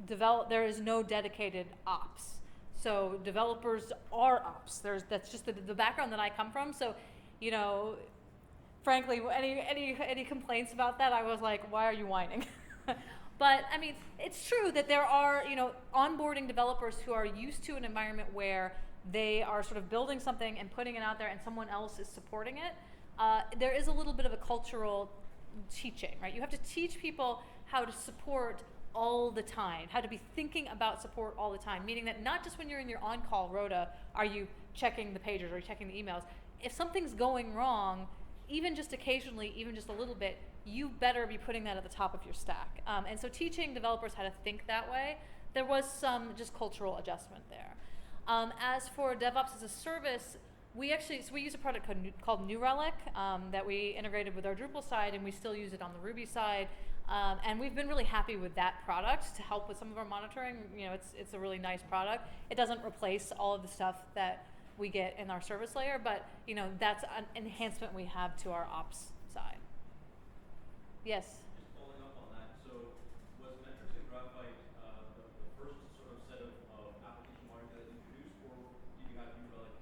S1: there is no dedicated ops. So developers are ops. That's just the background that I come from. So, frankly, any complaints about that, I was like, why are you whining? But it's true that there are, onboarding developers who are used to an environment where they are sort of building something and putting it out there and someone else is supporting it. There is a little bit of a cultural teaching, right? You have to teach people how to support all the time, how to be thinking about support all the time, meaning that not just when you're in your on-call rota are you checking the pages or checking the emails. If something's going wrong, even just occasionally, even just a little bit, you better be putting that at the top of your stack. And so teaching developers how to think that way, there was some just cultural adjustment there. As for DevOps as a service, we use a product called New Relic that we integrated with our Drupal side, and we still use it on the Ruby side. And we've been really happy with that product to help with some of our monitoring. It's a really nice product. It doesn't replace all of the stuff that we get in our service layer, but that's an enhancement we have to our ops side. Yes?
S7: Just following up on that, so was metrics in Graphite the first sort of set of application monitoring that introduced, or did you have New Relic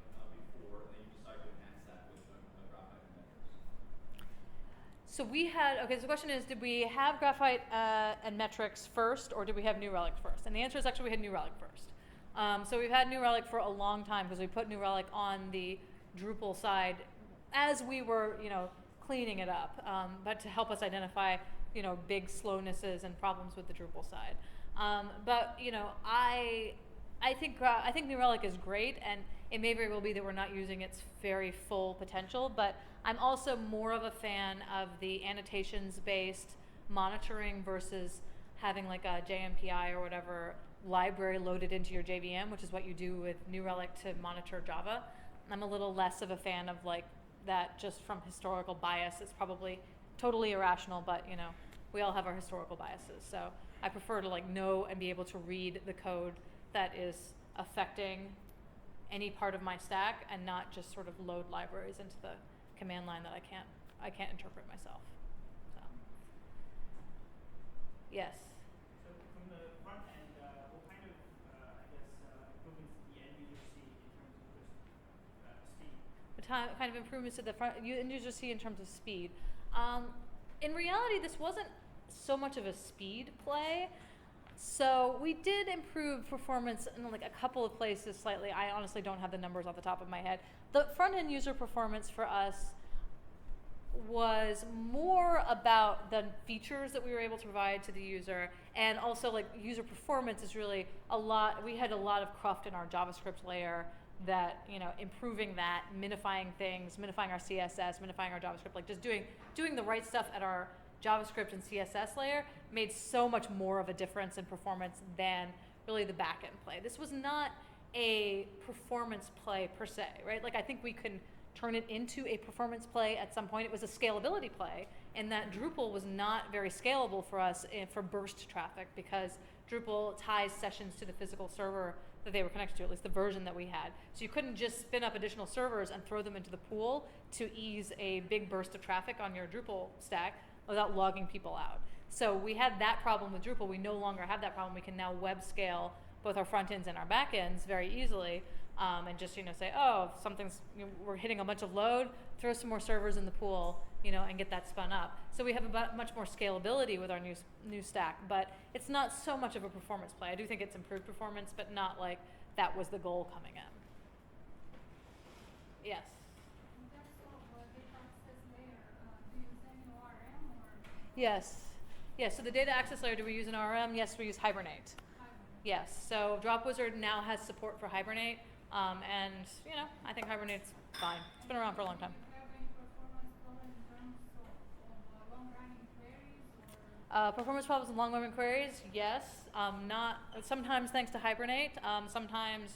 S7: before, and then you decided to enhance that with Graphite and metrics?
S1: So so the question is, did we have Graphite and metrics first, or did we have New Relic first? And the answer is actually we had New Relic first. So we've had New Relic for a long time because we put New Relic on the Drupal side as we were, cleaning it up, but to help us identify, big slownesses and problems with the Drupal side. But I think New Relic is great, and it may very well be that we're not using its very full potential, but I'm also more of a fan of the annotations-based monitoring versus having like a JMPI or whatever library loaded into your JVM, which is what you do with New Relic to monitor Java. I'm a little less of a fan of that just from historical bias. It's probably totally irrational, but we all have our historical biases. So I prefer to know and be able to read the code that is affecting any part of my stack and not just sort of load libraries into the command line that I can't interpret myself. So yes.
S9: So from the front end, what kind of improvements did the end user see in terms of just speed?
S1: What kind of improvements did the end user see in terms of speed? In reality, this wasn't so much of a speed play. So we did improve performance in a couple of places slightly. I honestly don't have the numbers off the top of my head. The front-end user performance for us was more about the features that we were able to provide to the user, and also user performance is really a lot. We had a lot of cruft in our JavaScript layer that improving that, minifying things, minifying our CSS, minifying our JavaScript, just doing the right stuff at our JavaScript and CSS layer made so much more of a difference in performance than really the back-end play. This was not a performance play per se, right? I think we can turn it into a performance play at some point. It was a scalability play, and that Drupal was not very scalable for us for burst traffic because Drupal ties sessions to the physical server that they were connected to, at least the version that we had. So you couldn't just spin up additional servers and throw them into the pool to ease a big burst of traffic on your Drupal stack without logging people out. So we had that problem with Drupal. We no longer have that problem. We can now web scale both our front ends and our back ends very easily, and just say, oh, if something's we're hitting a bunch of load, throw some more servers in the pool, and get that spun up. So we have much more scalability with our new stack, but it's not so much of a performance play. I do think it's improved performance, but not like that was the goal coming in. Yes.
S6: In terms of data access layer, do you use any ORM or?
S1: Yes. Yes. So the data access layer, do we use an RM? Yes, we use Hibernate. Yes, so DropWizard now has support for Hibernate, and I think Hibernate's fine. It's been around for a long time.
S6: Do you have any performance problem in terms of long-running queries or?
S1: Performance problems with long-running queries, yes. Not sometimes thanks to Hibernate. Sometimes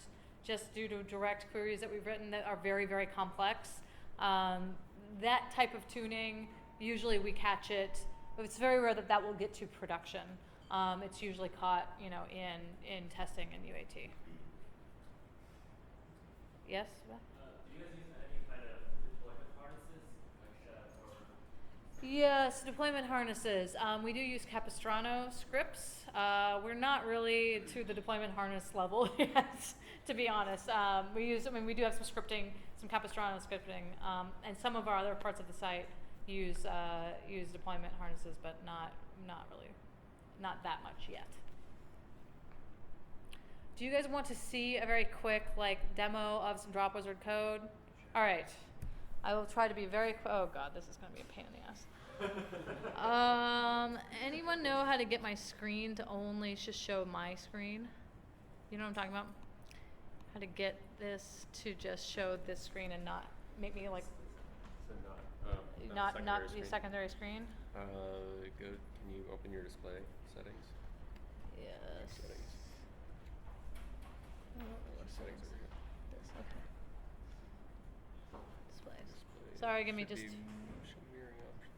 S1: just due to direct queries that we've written that are very, very complex. That type of tuning, usually we catch it. It's very rare that will get to production. It's usually caught, in testing and UAT. Yes?
S2: Do you guys use any kind of deployment harnesses, like Chef or?
S1: Yes, deployment harnesses. We do use Capistrano scripts. We're not really to the deployment harness level yet, to be honest. We do have some scripting, some Capistrano scripting, and some of our other parts of the site use deployment harnesses, but not really. Not that much yet. Do you guys want to see a very quick demo of some DropWizard code? All right. I will try to be very oh god, this is going to be a pain in the ass. Anyone know how to get my screen to only just show my screen? You know what I'm talking about? How to get this to just show this screen and not make me
S3: So
S1: not
S3: secondary
S1: the secondary screen?
S3: Can you open your display settings?
S1: Yes.
S3: Settings. Settings over here.
S1: This, okay. Displays. Sorry, give me
S3: Should
S1: just.
S3: be show mirroring options.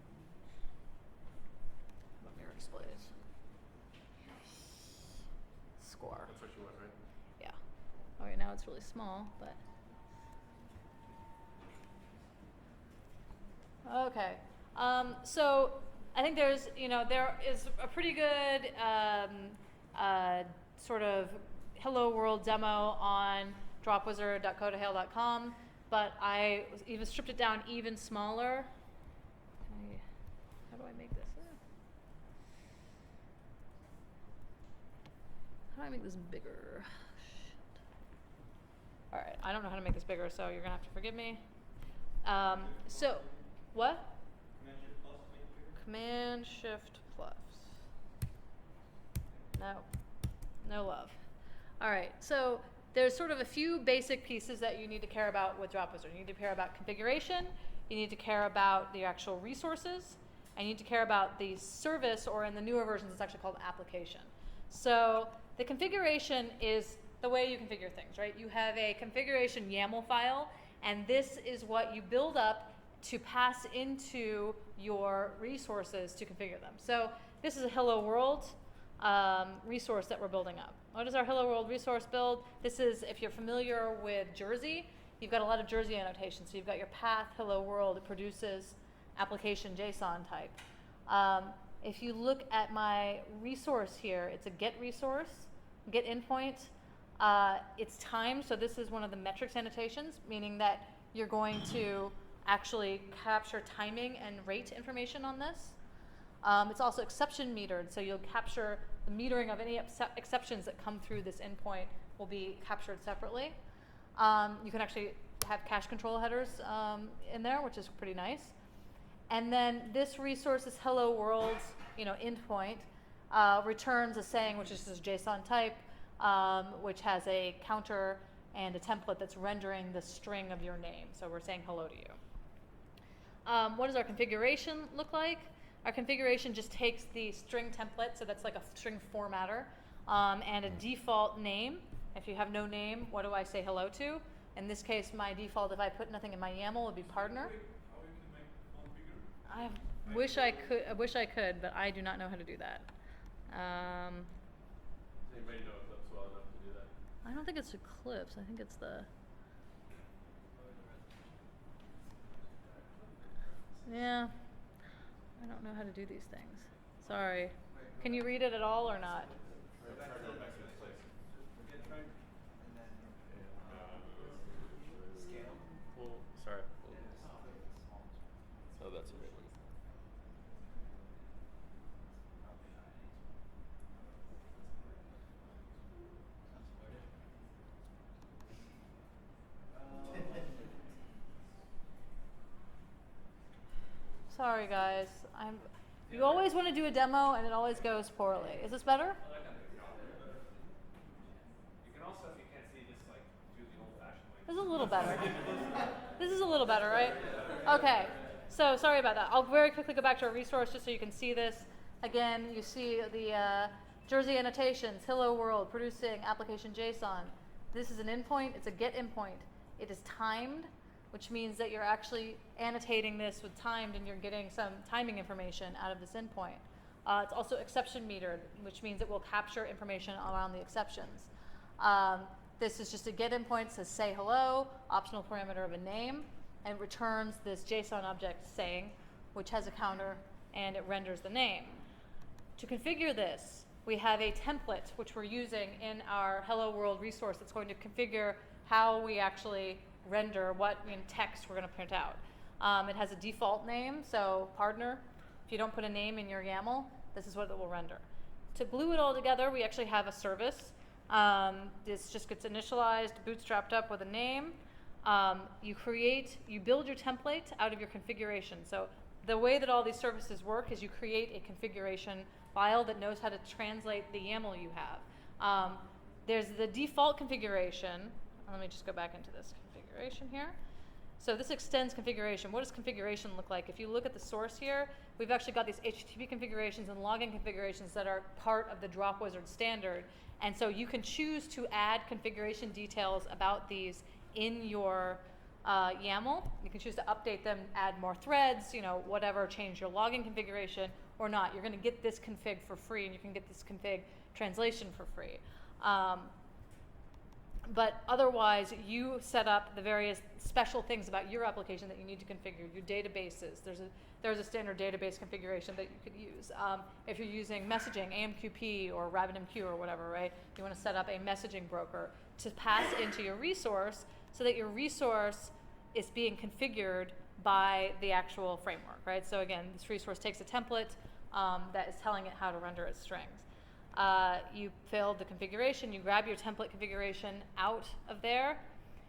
S1: Mirror displays. Score.
S3: That's what you want, right?
S1: Yeah. Oh, right now it's really small, but. Okay. So I think there is a pretty good sort of hello world demo on dropwizard.codahail.com, but I even stripped it down even smaller. How do I make this? How do I make this bigger? Shit. All right, I don't know how to make this bigger, so you're gonna have to forgive me. So, what? Command Shift Plus. No love. All right, so there's sort of a few basic pieces that you need to care about with DropWizard. You need to care about configuration, you need to care about the actual resources, and you need to care about the service, or in the newer versions, it's actually called application. So the configuration is the way you configure things, right? You have a configuration YAML file, and this is what you build up to pass into your resources to configure them. So this is a Hello World resource that we're building up. What is our Hello World resource build? This is, if you're familiar with Jersey, you've got a lot of Jersey annotations. So you've got your path, Hello World, it produces application JSON type. If you look at my resource here, it's a get resource, get endpoint. It's timed, so this is one of the metrics annotations, meaning that you're going to actually capture timing and rate information on this. It's also exception metered, so you'll capture the metering of any exceptions that come through this endpoint will be captured separately. You can actually have cache control headers in there, which is pretty nice. And then this resource is hello world, endpoint, returns a saying, which is this JSON type, which has a counter and a template that's rendering the string of your name. So we're saying hello to you. What does our configuration look like? Our configuration just takes the string template, so that's like a string formatter, and a default name. If you have no name, what do I say hello to? In this case, my default, if I put nothing in my YAML, would be partner. I wish I could, but I do not know how to do that.
S3: Anybody know Eclipse well enough to do that?
S1: I don't think it's Eclipse. I think it's the. Yeah. I don't know how to do these things. Sorry. Can you read it at all or not?
S3: Well, sorry. Oh, that's a bit.
S1: Sorry, guys. You always want to do a demo, and it always goes poorly. Is this better?
S5: You can also, if you can't see, just like do the old-fashioned way.
S1: This is a little better. This is a little better, right? Okay. So sorry about that. I'll very quickly go back to our resource just so you can see this. Again, you see the Jersey annotations, hello world, producing application JSON. This is an endpoint. It's a get endpoint. It is timed, which means that you're actually annotating this with timed and you're getting some timing information out of this endpoint. It's also exception metered, which means it will capture information around the exceptions. This is just a get endpoint, says say hello, optional parameter of a name, and returns this JSON object saying, which has a counter, and it renders the name. To configure this, we have a template which we're using in our Hello World resource that's going to configure how we actually render what text we're going to print out. It has a default name, so partner. If you don't put a name in your YAML, this is what it will render. To glue it all together, we actually have a service. This just gets initialized, bootstrapped up with a name. You build your template out of your configuration. So the way that all these services work is you create a configuration file that knows how to translate the YAML you have. There's the default configuration. Let me just go back into this configuration here. So this extends configuration. What does configuration look like? If you look at the source here, we've actually got these HTTP configurations and login configurations that are part of the DropWizard standard. And so you can choose to add configuration details about these in your YAML. You can choose to update them, add more threads, whatever, change your login configuration or not. You're going to get this config for free, and you can get this config translation for free. But otherwise, you set up the various special things about your application that you need to configure. Your databases, there's a standard database configuration that you could use. If you're using messaging, AMQP or RabbitMQ or whatever, right? You want to set up a messaging broker to pass into your resource so that your resource is being configured by the actual framework, right? So again, this resource takes a template that is telling it how to render its strings. You filled the configuration, you grab your template configuration out of there,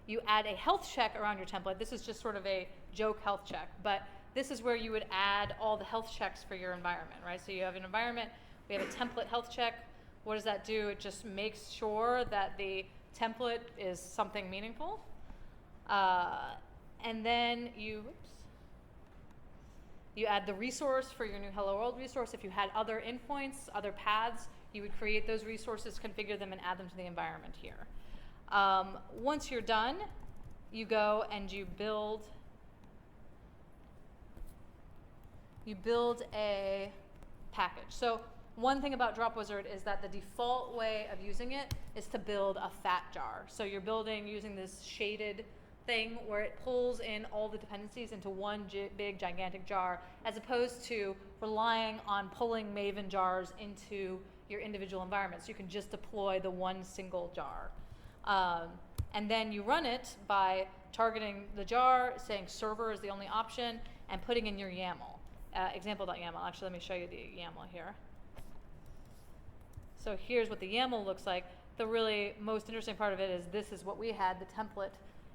S1: you add a health check around your template. This is just sort of a joke health check, but this is where you would add all the health checks for your environment, right? So you have an environment, we have a template health check. What does that do? It just makes sure that the template is something meaningful. And then you add the resource for your new Hello World resource. If you had other endpoints, other paths, you would create those resources, configure them, and add them to the environment here. Once you're done, you go and you build a package. So one thing about DropWizard is that the default way of using it is to build a fat jar. So you're building using this shaded thing where it pulls in all the dependencies into one big gigantic jar, as opposed to relying on pulling Maven jars into your individual environments. You can just deploy the one single jar. And then you run it by targeting the jar, saying server is the only option, and putting in your YAML. Example.yaml. Actually, let me show you the YAML here. So here's what the YAML looks like. The really most interesting part of it is this is what we had, the template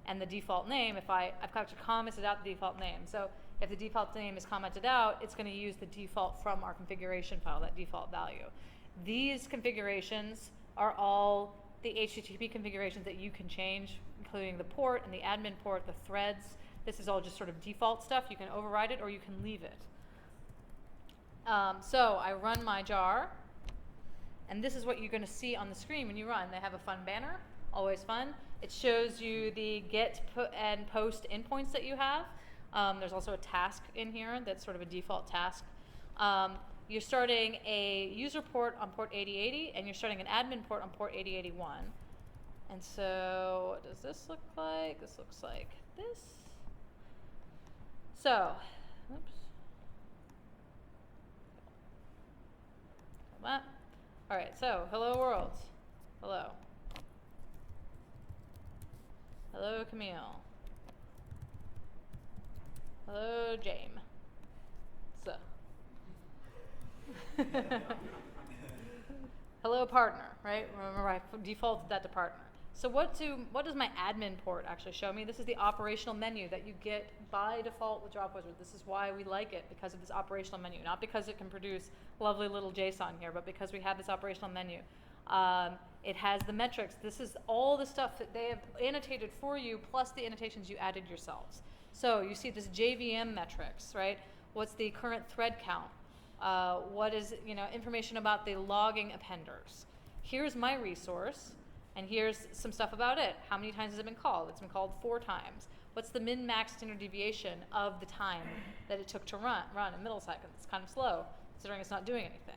S1: and the default name. I've got to commented out the default name. So if the default name is commented out, it's going to use the default from our configuration file, that default value. These configurations are all the HTTP configurations that you can change, including the port and the admin port, the threads. This is all just sort of default stuff. You can override it or you can leave it. So I run my jar, and this is what you're going to see on the screen when you run. They have a fun banner, always fun. It shows you the get and post endpoints that you have. There's also a task in here that's sort of a default task. you're starting a user port on port 8080, and you're starting an admin port on port 8081. And so what does this look like? This looks like this. So, oops. That. All right, so hello world. Hello. Hello Camille. Hello James. So. Hello partner, right? Remember I defaulted that to partner. So what does my admin port actually show me? This is the operational menu that you get by default with DropWizard. This is why we like it, because of this operational menu. Not because it can produce lovely little JSON here, but because we have this operational menu. It has the metrics. This is all the stuff that they have annotated for you, plus the annotations you added yourselves. So you see this JVM metrics, right? What's the current thread count? What is, information about the logging appenders. Here's my resource, and here's some stuff about it. How many times has it been called? It's been called 4 times. What's the min-max standard deviation of the time that it took to run in milliseconds? It's kind of slow, considering it's not doing anything.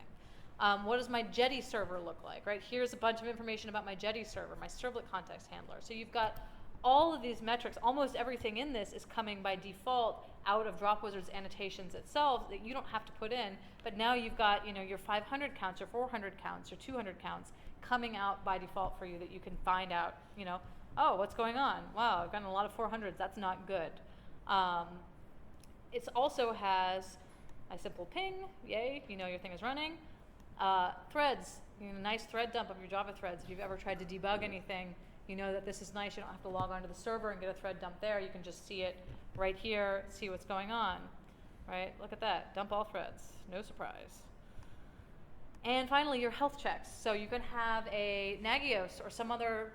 S1: What does my Jetty server look like, right? Here's a bunch of information about my Jetty server, my servlet context handler. So you've got all of these metrics. Almost everything in this is coming by default out of DropWizard's annotations itself that you don't have to put in, but now you've got your 500 counts, your 400 counts, your 200 counts coming out by default for you that you can find out, oh, what's going on? Wow, I've gotten a lot of 400s. That's not good. It also has a simple ping, yay, your thing is running. Threads, nice thread dump of your Java threads. If you've ever tried to debug anything, you know that this is nice. You don't have to log onto the server and get a thread dump there. You can just see it right here, see what's going on, right? Look at that, dump all threads, no surprise. And finally, your health checks. So you can have a Nagios or some other,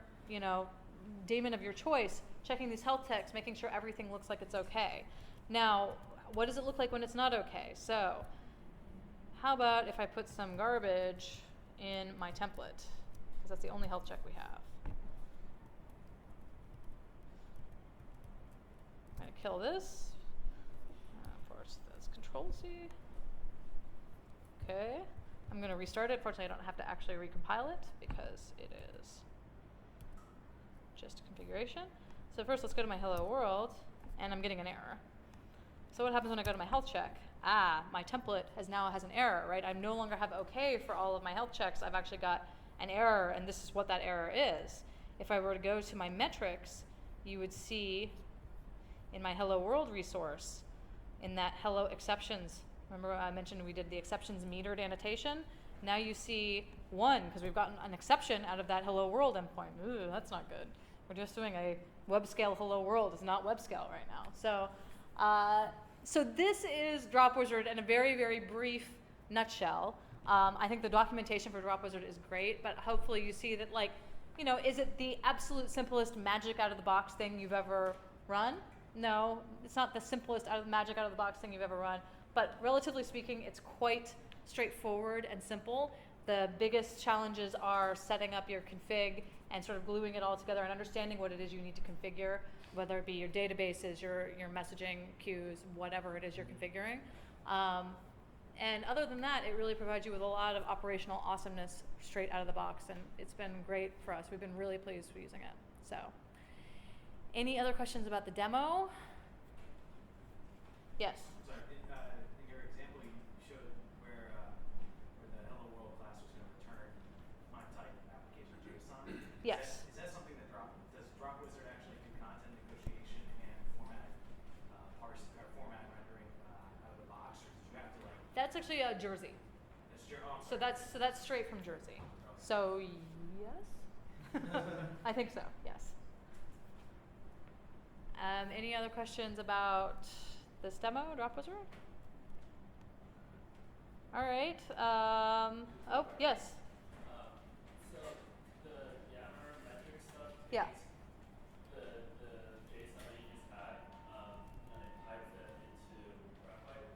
S1: daemon of your choice checking these health checks, making sure everything looks like it's okay. Now, what does it look like when it's not okay? So how about if I put some garbage in my template? Because that's the only health check we have. I'm going to kill this. Force this, Control-C. Okay. I'm going to restart it. Fortunately, I don't have to actually recompile it because it is just a configuration. So first, let's go to my hello world, and I'm getting an error. So what happens when I go to my health check? My template now has an error, right? I no longer have OK for all of my health checks. I've actually got an error, and this is what that error is. If I were to go to my metrics, you would see in my hello world resource, in that hello exceptions, remember I mentioned we did the exceptions metered annotation? Now you see 1, because we've gotten an exception out of that hello world endpoint. Ooh, that's not good. We're just doing a web scale hello world. It's not web scale right now. So this is DropWizard in a very, very brief nutshell. I think the documentation for DropWizard is great, but hopefully you see that, is it the absolute simplest magic out of the box thing you've ever run? No, it's not the simplest magic out of the box thing you've ever run, but relatively speaking, it's quite straightforward and simple. The biggest challenges are setting up your config and sort of gluing it all together and understanding what it is you need to configure, whether it be your databases, your messaging queues, whatever it is you're configuring. And other than that, it really provides you with a lot of operational awesomeness straight out of the box, and it's been great for us. We've been really pleased with using it. So, any other questions about the demo? Yes?
S5: Sorry, in your example, you showed where the hello world class was going to return my type application JSON.
S1: Yes.
S5: Is that something that does DropWizard actually do content negotiation and format format rendering out of the box, or did you have to
S1: That's actually a Jersey. So that's straight from Jersey.
S5: Okay.
S1: So yes, I think so. Yes. Any other questions about this demo, DropWizard? All right. Oh yes.
S2: So the Yammer metric stuff.
S1: Yeah.
S2: The JSON that you just had, and it pipes it into Graphite.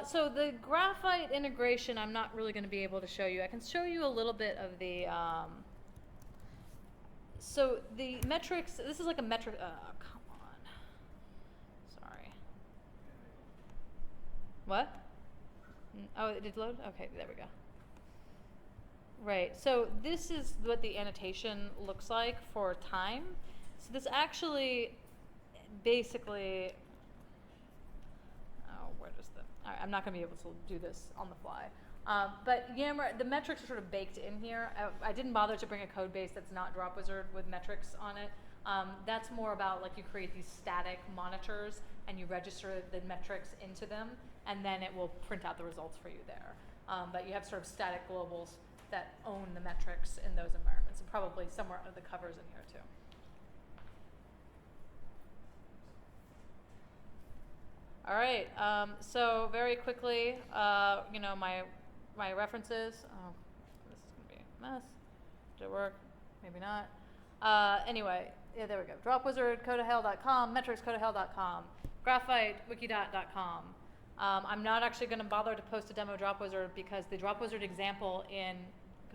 S1: So the Graphite integration, I'm not really going to be able to show you. I can show you a little bit of the. So the metrics. This is like a metric. Come on. Sorry. What? Oh, it did load? Okay, there we go. Right, so this is what the annotation looks like for time. So this actually basically, oh, where does the, all right, I'm not going to be able to do this on the fly. But Yammer, the metrics are sort of baked in here. I didn't bother to bring a code base that's not DropWizard with metrics on it. That's more about like you create these static monitors and you register the metrics into them, and then it will print out the results for you there. But you have sort of static globals that own the metrics in those environments, and probably somewhere under the covers in here too. All right, so very quickly, you know, my references. Oh, this is gonna be a mess. Did it work? Maybe not. Anyway, yeah, there we go. DropWizard, codehell.com, metrics, codehell.com, Graphite, wikidot.com. I'm not actually going to bother to post a demo DropWizard because the DropWizard example in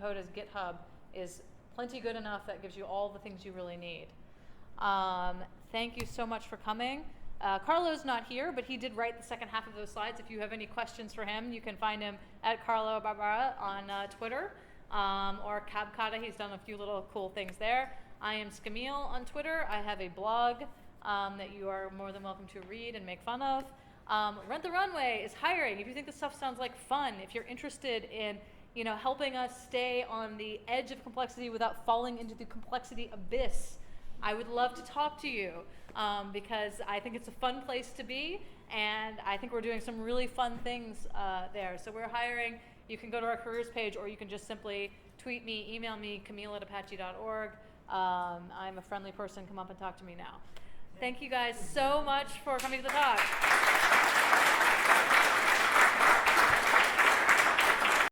S1: Coda's GitHub is plenty good enough that gives you all the things you really need. Thank you so much for coming. Carlo's not here, but he did write the second half of those slides. If you have any questions for him, you can find him at Carlo Barbara on Twitter, or Cabcata. He's done a few little cool things there. I am Camille on Twitter. I have a blog that you are more than welcome to read and make fun of. Rent the Runway is hiring. If you think this stuff sounds like fun, if you're interested in, you know, helping us stay on the edge of complexity without falling into the complexity abyss, I would love to talk to you because I think it's a fun place to be, and I think we're doing some really fun things there. So we're hiring. You can go to our careers page, or you can just simply tweet me, email me, camille@apache.org. I'm a friendly person. Come up and talk to me now. Thank you guys so much for coming to the talk.